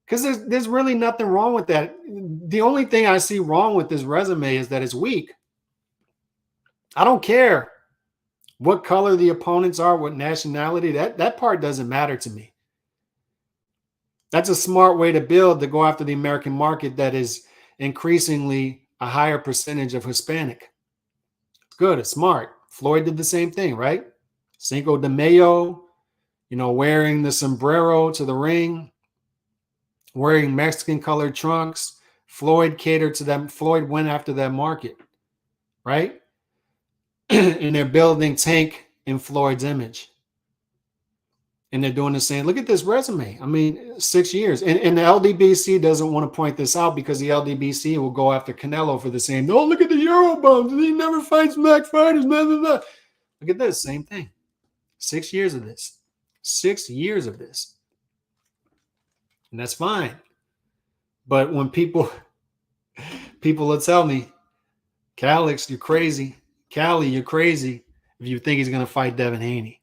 because there's really nothing wrong with that. The only thing I see wrong with this resume is that it's weak. I don't care what color the opponents are, what nationality. That part doesn't matter to me. That's a smart way to build, to go after the American market that is increasingly a higher percentage of Hispanic. It's good. It's smart. Floyd did the same thing, right? Cinco de Mayo, wearing the sombrero to the ring, wearing Mexican colored trunks. Floyd catered to them. Floyd went after that market, right? And they're building Tank in Floyd's image. And they're doing the same. Look at this resume. I mean, 6 years. And the LDBC doesn't want to point this out because the LDBC will go after Canelo for the same. Oh, look at the Euro bums. He never fights black fighters. Blah, blah, blah. Look at this. Same thing. 6 years of this. 6 years of this. And that's fine. But when people will tell me, Calix, you're crazy. Cali, you're crazy if you think he's going to fight Devin Haney.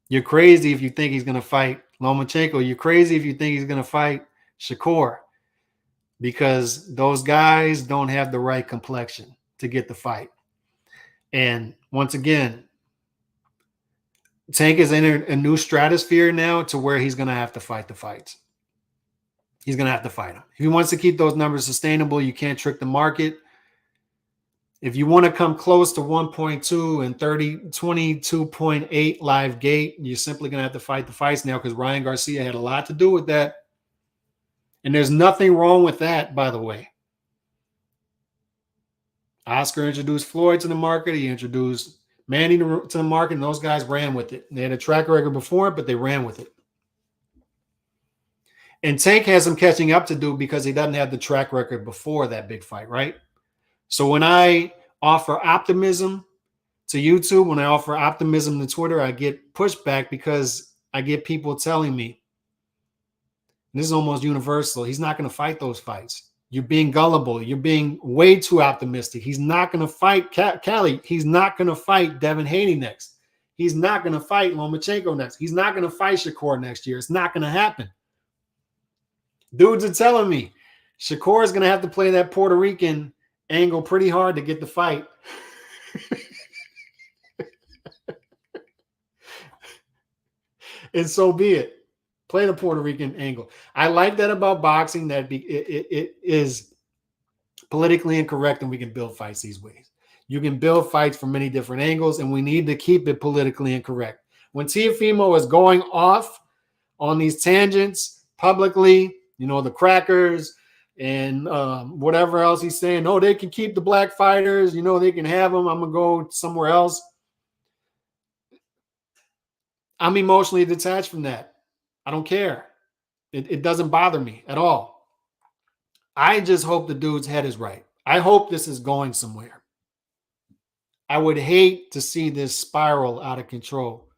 You're crazy if you think he's going to fight Lomachenko. You're crazy if you think he's going to fight Shakur, because those guys don't have the right complexion to get the fight. And once again, Tank is in a new stratosphere now to where he's going to have to fight the fights. He's going to have to fight them. If he wants to keep those numbers sustainable, you can't trick the market. If you want to come close to 1.2 and 22.8 live gate, you're simply going to have to fight the fights now because Ryan Garcia had a lot to do with that. And there's nothing wrong with that, by the way. Oscar introduced Floyd to the market. He introduced Manny to the market, and those guys ran with it. They had a track record before it, but they ran with it. And Tank has some catching up to do because he doesn't have the track record before that big fight, right? So when I offer optimism to YouTube, when I offer optimism to Twitter, I get pushback because I get people telling me, and this is almost universal, he's not going to fight those fights. You're being gullible. You're being way too optimistic. He's not going to fight Cali. He's not going to fight Devin Haney next. He's not going to fight Lomachenko next. He's not going to fight Shakur next year. It's not going to happen. Dudes are telling me Shakur is going to have to play that Puerto Rican angle pretty hard to get the fight. And so be it. Play the Puerto Rican angle. I like that about boxing, that it is politically incorrect and we can build fights these ways. You can build fights from many different angles, and we need to keep it politically incorrect. When Teofimo is going off on these tangents publicly, you know, the crackers and whatever else he's saying, no, they can keep the black fighters, you know, they can have them, I'm going to go somewhere else. I'm emotionally detached from that. I don't care. It doesn't bother me at all. I just hope the dude's head is right. I hope this is going somewhere. I would hate to see this spiral out of control.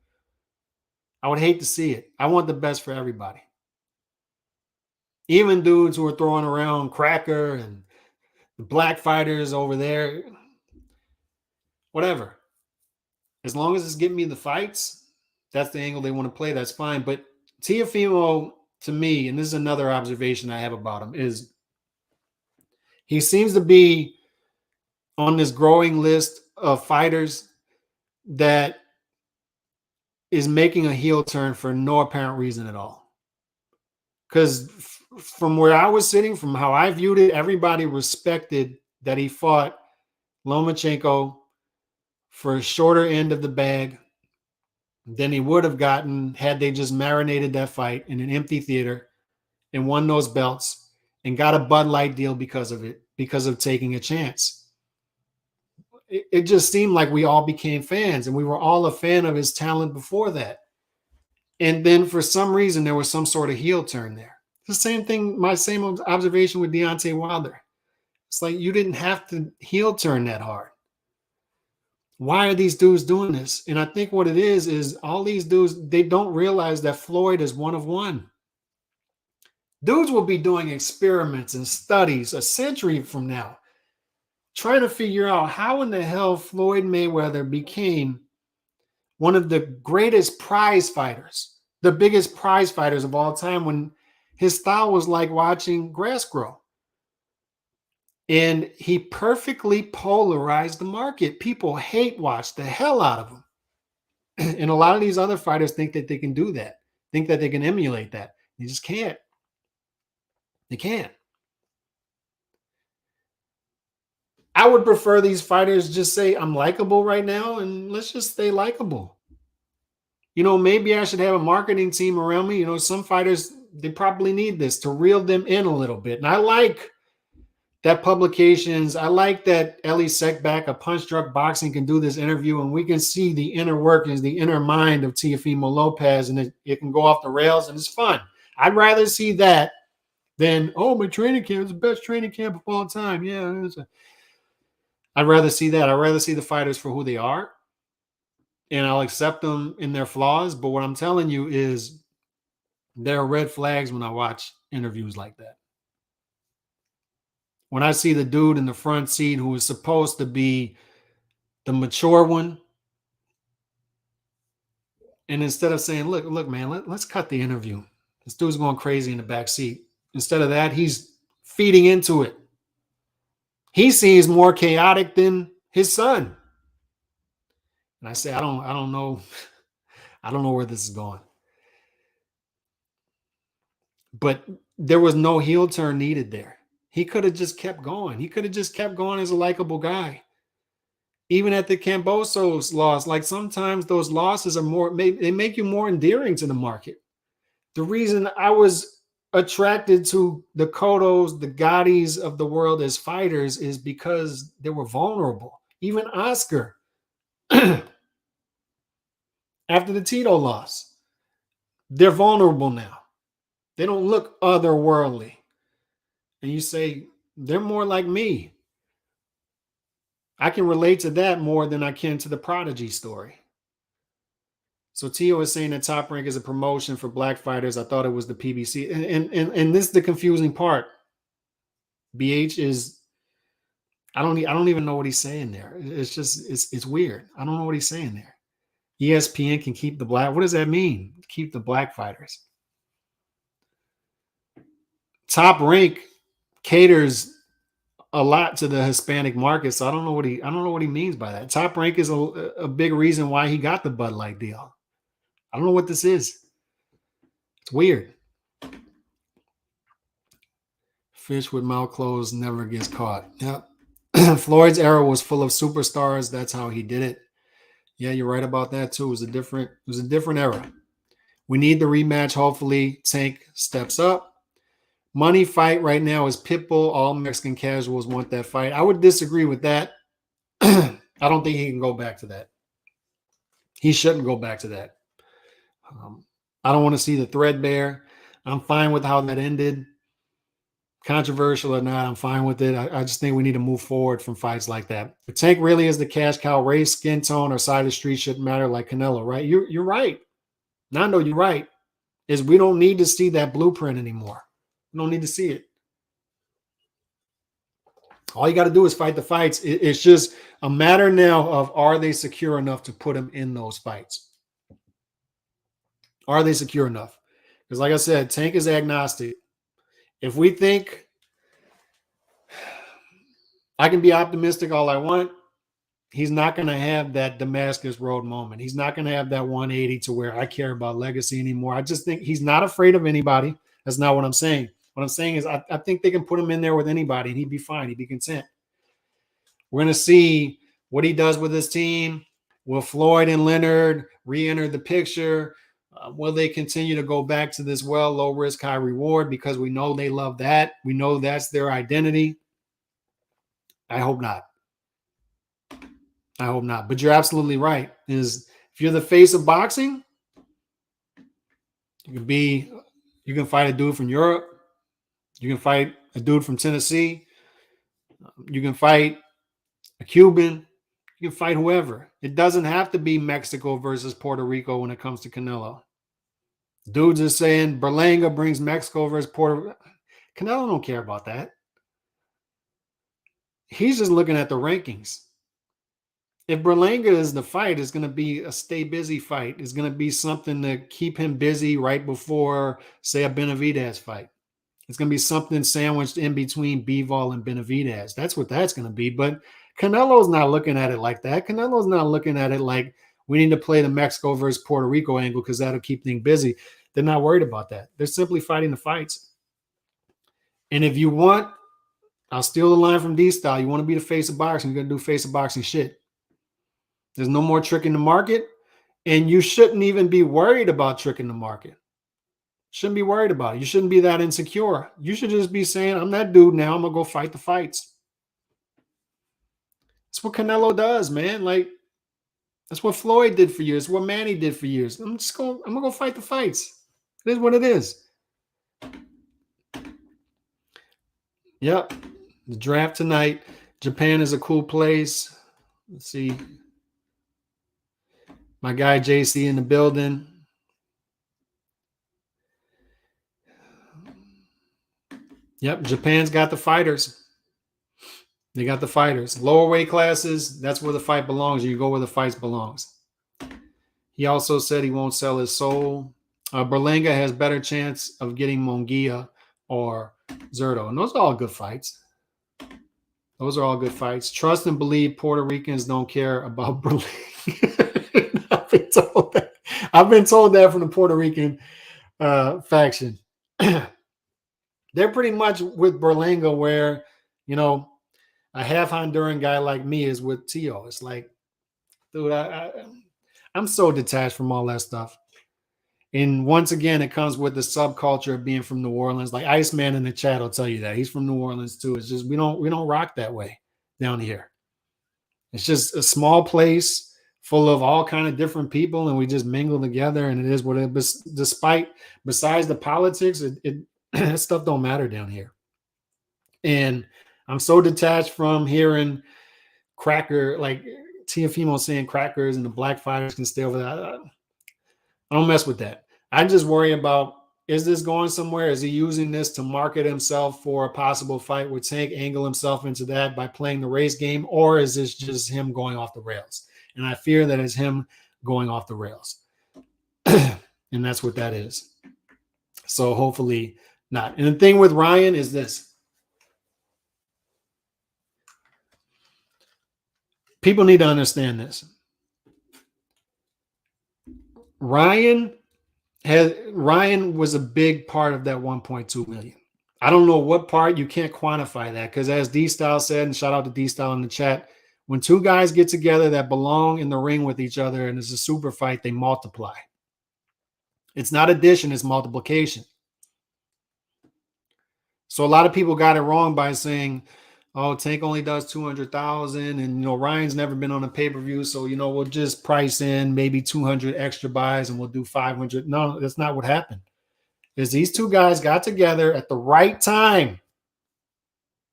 I would hate to see it. I want the best for everybody. Even dudes who are throwing around cracker and the black fighters over there, whatever. As long as it's getting me the fights, that's the angle they want to play, that's fine. But Teofimo, to me, and this is another observation I have about him, is he seems to be on this growing list of fighters that is making a heel turn for no apparent reason at all. Because from where I was sitting, from how I viewed it, everybody respected that he fought Lomachenko for a shorter end of the bag than he would have gotten had they just marinated that fight in an empty theater and won those belts and got a Bud Light deal because of it, because of taking a chance. It just seemed like we all became fans, and we were all a fan of his talent before that. And then for some reason, there was some sort of heel turn there. The same thing, my same observation with Deontay Wilder. It's like you didn't have to heel turn that hard. Why are these dudes doing this? And I think what it is all these dudes, they don't realize that Floyd is one of one. Dudes will be doing experiments and studies a century from now, trying to figure out how in the hell Floyd Mayweather became one of the greatest prize fighters, the biggest prize fighters of all time, when his style was like watching grass grow. And he perfectly polarized the market. People hate watch the hell out of him. And a lot of these other fighters think that they can do that, think that they can emulate that. They just can't. They can't. I would prefer these fighters just say, I'm likable right now, and let's just stay likable. You know, maybe I should have a marketing team around me. You know, some fighters, they probably need this to reel them in a little bit. And I like that publications, I like that Ellie Seckback of Punch Drunk Boxing can do this interview, and we can see the inner workings, the inner mind of Teofimo Lopez, and it can go off the rails, and it's fun. I'd rather see that than, oh, my training camp is the best training camp of all time. Yeah, I'd rather see that. I'd rather see the fighters for who they are, and I'll accept them in their flaws. But what I'm telling you is there are red flags when I watch interviews like that. When I see the dude in the front seat who is supposed to be the mature one, and instead of saying, look, man, let's cut the interview. This dude's going crazy in the back seat. Instead of that, he's feeding into it. He seems more chaotic than his son. And I say, I don't know. I don't know where this is going. But there was no heel turn needed there. He could have just kept going. He could have just kept going as a likable guy. even at the Cambosos loss, like sometimes those losses are more, they make you more endearing to the market. The reason I was attracted to the Cottos, the Gottis of the world as fighters is because they were vulnerable. Even Oscar, after the Tito loss, they're vulnerable now. They don't look otherworldly. And you say, they're more like me. I can relate to that more than I can to the Prodigy story. So Tio is saying that Top Rank is a promotion for black fighters. I thought it was the PBC. And this is the confusing part. BH is, I don't even know what he's saying there. It's just, it's weird. I don't know what he's saying there. ESPN can keep the black. What does that mean? Keep the black fighters. Top Rank caters a lot to the Hispanic market, so I don't know what he means by that. Top Rank is a big reason why he got the Bud Light deal. I don't know what this is. It's weird. Fish with mouth closed never gets caught. Yep. Floyd's era was full of superstars. That's how he did it. Yeah, you're right about that too. It was a different era. We need the rematch. Hopefully, Tank steps up. Money fight right now is Pitbull. All Mexican casuals want that fight. I would disagree with that. I don't think he can go back to that. He shouldn't go back to that. I don't want to see the threadbare. I'm fine with how that ended. Controversial or not, I'm fine with it. I just think we need to move forward from fights like that. If Tank really is the cash cow, race, skin tone, or side of the street shouldn't matter like Canelo, right? You're right. Nando, you're right. Is we don't need to see that blueprint anymore. We don't need to see it. All you got to do is fight the fights. It's just a matter now of, are they secure enough to put him in those fights? Are they secure enough? Because like I said, Tank is agnostic. If we think I can be optimistic all I want, he's not going to have that Damascus Road moment. He's not going to have that 180 to where I care about legacy anymore. I just think he's not afraid of anybody. That's not what I'm saying. What I'm saying is I think they can put him in there with anybody and he'd be fine. He'd be content. We're going to see what he does with his team. Will Floyd and Leonard re-enter the picture? Will they continue to go back to this low risk, high reward? Because we know they love that. We know that's their identity. I hope not. I hope not. But you're absolutely right. If you're the face of boxing, you can fight a dude from Europe. You can fight a dude from Tennessee. You can fight a Cuban. You can fight whoever. It doesn't have to be Mexico versus Puerto Rico when it comes to Canelo. Dudes are saying Berlanga brings Mexico versus Puerto Rico. Canelo don't care about that. He's just looking at the rankings. If Berlanga is the fight, it's going to be a stay busy fight. It's going to be something to keep him busy right before, say, a Benavidez fight. It's going to be something sandwiched in between Bivol and Benavidez. That's what that's going to be. But Canelo's not looking at it like that. Canelo's not looking at it like we need to play the Mexico versus Puerto Rico angle because that'll keep things busy. They're not worried about that. They're simply fighting the fights. And if you want, I'll steal the line from D-Style. You want to be the face of boxing, you're going to do face of boxing shit. There's no more tricking the market. And you shouldn't even be worried about tricking the market. Shouldn't be worried about it. You shouldn't be that insecure. You should just be saying, I'm that dude now. I'm going to go fight the fights. That's what Canelo does, man. Like, that's what Floyd did for years. What Manny did for years. I'm going to go fight the fights. It is what it is. Yep. The draft tonight. Japan is a cool place. Let's see. My guy JC in the building. Yep, Japan's got the fighters. They got the fighters. Lower weight classes, that's where the fight belongs. You go where the fight belongs. He also said he won't sell his soul. Berlanga has better chance of getting Munguia or Zerto. And those are all good fights. Those are all good fights. Trust and believe Puerto Ricans don't care about Berlanga. I've been told that from the Puerto Rican faction. They're pretty much with Berlanga where, a half Honduran guy like me is with Teo. It's like, dude, I'm so detached from all that stuff. And once again, it comes with the subculture of being from New Orleans. Like Iceman in the chat will tell you that he's from New Orleans too. It's just we don't rock that way down here. It's just a small place full of all kind of different people, and we just mingle together. And it is what it is. Besides the politics, that stuff don't matter down here. And I'm so detached from hearing cracker, like Teofimo saying crackers and the black fighters can stay over there. I don't mess with that. I just worry about, is this going somewhere? Is he using this to market himself for a possible fight with Tank, angle himself into that by playing the race game? Or is this just him going off the rails? And I fear that it's him going off the rails. And that's what that is. So hopefully not. And the thing with Ryan is this. People need to understand this. Ryan was a big part of that 1.2 million. I don't know what part, you can't quantify that, because as D-Style said, and shout out to D-Style in the chat, when two guys get together that belong in the ring with each other and it's a super fight, they multiply. It's not addition, it's multiplication. So a lot of people got it wrong by saying, oh, Tank only does 200,000, and Ryan's never been on a pay-per-view, so we'll just price in maybe 200 extra buys and we'll do 500. No, that's not what happened. Is these two guys got together at the right time.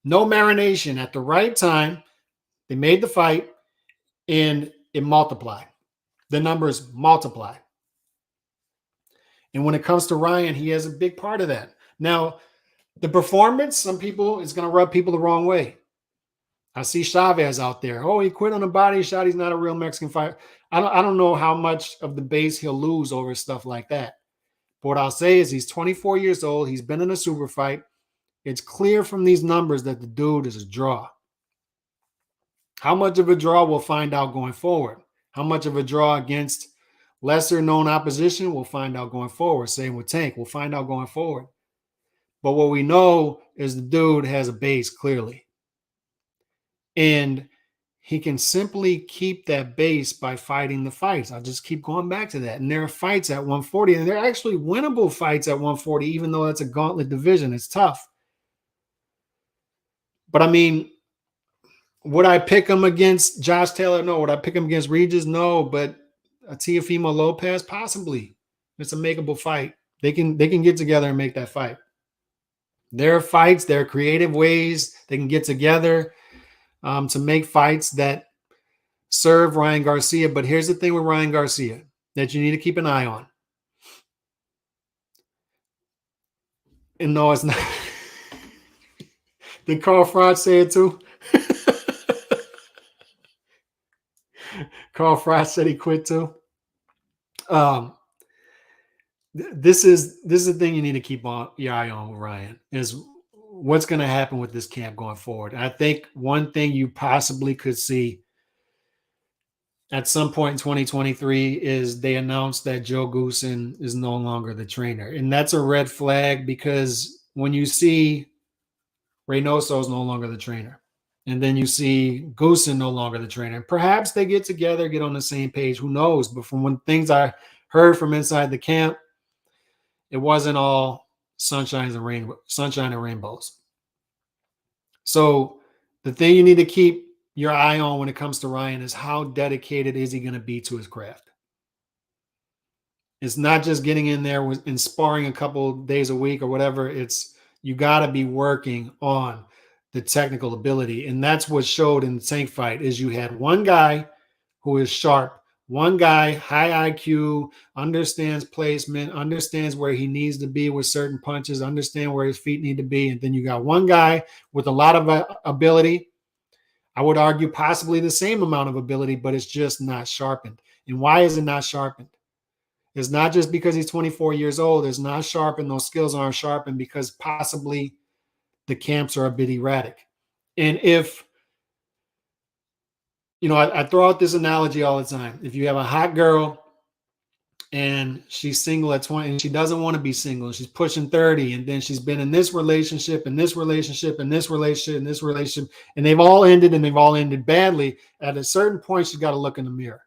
No marination, at the right time. They made the fight and it multiplied. The numbers multiply. And when it comes to Ryan, he has a big part of that. Now, the performance, some people, it's going to rub people the wrong way. I see Chavez out there. Oh, he quit on a body shot. He's not a real Mexican fighter. I don't know how much of the base he'll lose over stuff like that. But what I'll say is he's 24 years old. He's been in a super fight. It's clear from these numbers that the dude is a draw. How much of a draw, we'll find out going forward. How much of a draw against lesser known opposition, we'll find out going forward. Same with Tank. We'll find out going forward. But what we know is the dude has a base, clearly. And he can simply keep that base by fighting the fights. I'll just keep going back to that. And there are fights at 140, and they're actually winnable fights at 140, even though it's a gauntlet division. It's tough. But I mean, would I pick him against Josh Taylor? No. Would I pick him against Regis? No. But a Teofimo Lopez? Possibly. It's a makeable fight. They can get together and make that fight. There are fights, there are creative ways they can get together to make fights that serve Ryan Garcia. But here's the thing with Ryan Garcia that you need to keep an eye on. And no, it's not. Did Carl Frost say it too? Carl Frost said he quit too. This is the thing you need to keep your eye on with Ryan, is what's going to happen with this camp going forward. I think one thing you possibly could see at some point in 2023 is they announced that Joe Goosen is no longer the trainer. And that's a red flag, because when you see Reynoso is no longer the trainer, and then you see Goosen no longer the trainer, perhaps they get together, get on the same page. Who knows? But from when things I heard from inside the camp, it wasn't all sunshine and rainbows. So the thing you need to keep your eye on when it comes to Ryan is how dedicated is he going to be to his craft. It's not just getting in there and sparring a couple days a week or whatever. It's you got to be working on the technical ability. And that's what showed in the Tank fight is you had one guy who is sharp, one guy, high IQ, understands placement, understands where he needs to be with certain punches, understand where his feet need to be. And then you got one guy with a lot of ability. I would argue possibly the same amount of ability, but it's just not sharpened. And why is it not sharpened? It's not just because he's 24 years old. It's not sharpened. Those skills aren't sharpened because possibly the camps are a bit erratic. And if, I throw out this analogy all the time. If you have a hot girl and she's single at 20, and she doesn't want to be single. She's pushing 30, and then she's been in this relationship, and this relationship, and this relationship, and this relationship, and they've all ended badly. At a certain point, she's got to look in the mirror.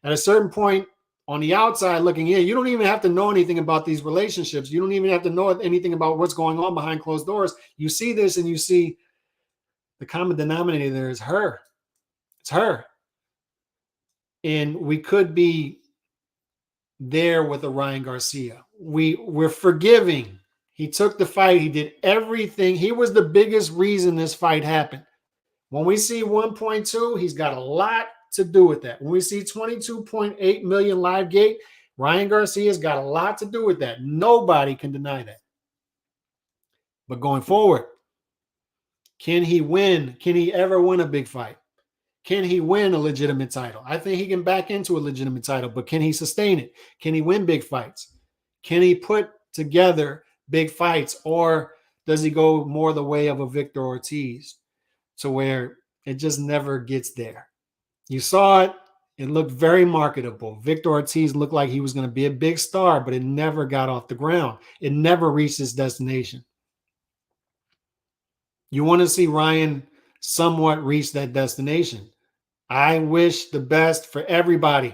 At a certain point, on the outside looking in, you don't even have to know anything about these relationships. You don't even have to know anything about what's going on behind closed doors. You see this, and you see the common denominator there is her. It's her. And we could be there with a Ryan Garcia. We're forgiving. He took the fight. He did everything. He was the biggest reason this fight happened. When we see 1.2, he's got a lot to do with that. When we see 22.8 million live gate, Ryan Garcia's got a lot to do with that. Nobody can deny that. But going forward, can he win? Can he ever win a big fight? Can he win a legitimate title? I think he can back into a legitimate title, but can he sustain it? Can he win big fights? Can he put together big fights, or does he go more the way of a Victor Ortiz to where it just never gets there? You saw it. It looked very marketable. Victor Ortiz looked like he was going to be a big star, but it never got off the ground. It never reached its destination. You want to see Ryan somewhat reach that destination. I wish the best for everybody.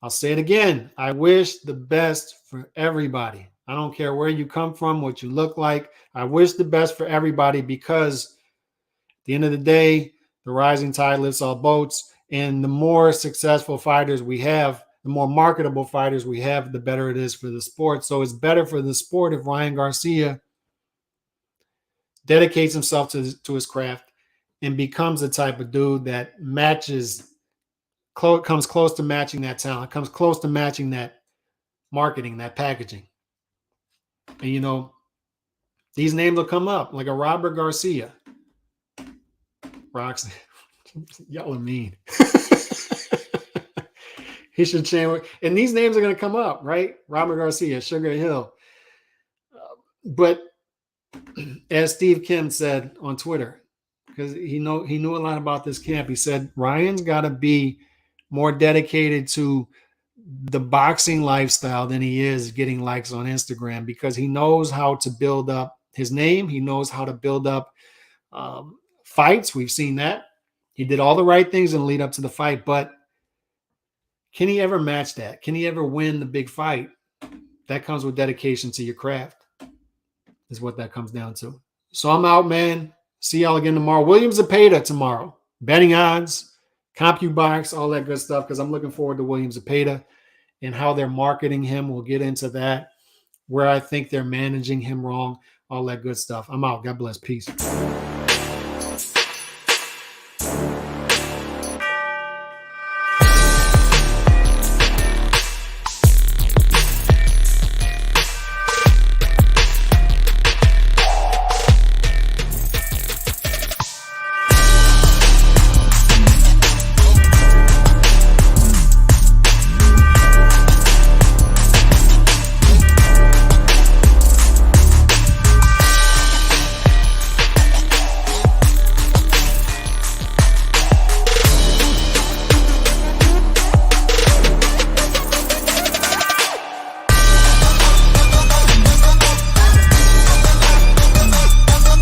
I'll say it again. I wish the best for everybody. I don't care where you come from, what you look like. I wish the best for everybody, because at the end of the day, the rising tide lifts all boats. And the more successful fighters we have, the more marketable fighters we have, the better it is for the sport. So it's better for the sport if Ryan Garcia dedicates himself to his craft and becomes the type of dude that comes close to matching that talent, comes close to matching that marketing, that packaging. And, you know, these names will come up, like a Robert Garcia. Roxy, y'all are mean. He should change. And these names are going to come up, right? Robert Garcia, Sugar Hill. But as Steve Kim said on Twitter, because he knew a lot about this camp, he said Ryan's got to be more dedicated to the boxing lifestyle than he is getting likes on Instagram, because he knows how to build up his name. He knows how to build up fights. We've seen that. He did all the right things in the lead up to the fight, but can he ever match that? Can he ever win the big fight? That comes with dedication to your craft, is what that comes down to. So I'm out, man. See y'all again tomorrow. William Zepeda tomorrow. Betting odds, CompuBox, all that good stuff, because I'm looking forward to William Zepeda and how they're marketing him. We'll get into that, where I think they're managing him wrong, all that good stuff. I'm out. God bless. Peace.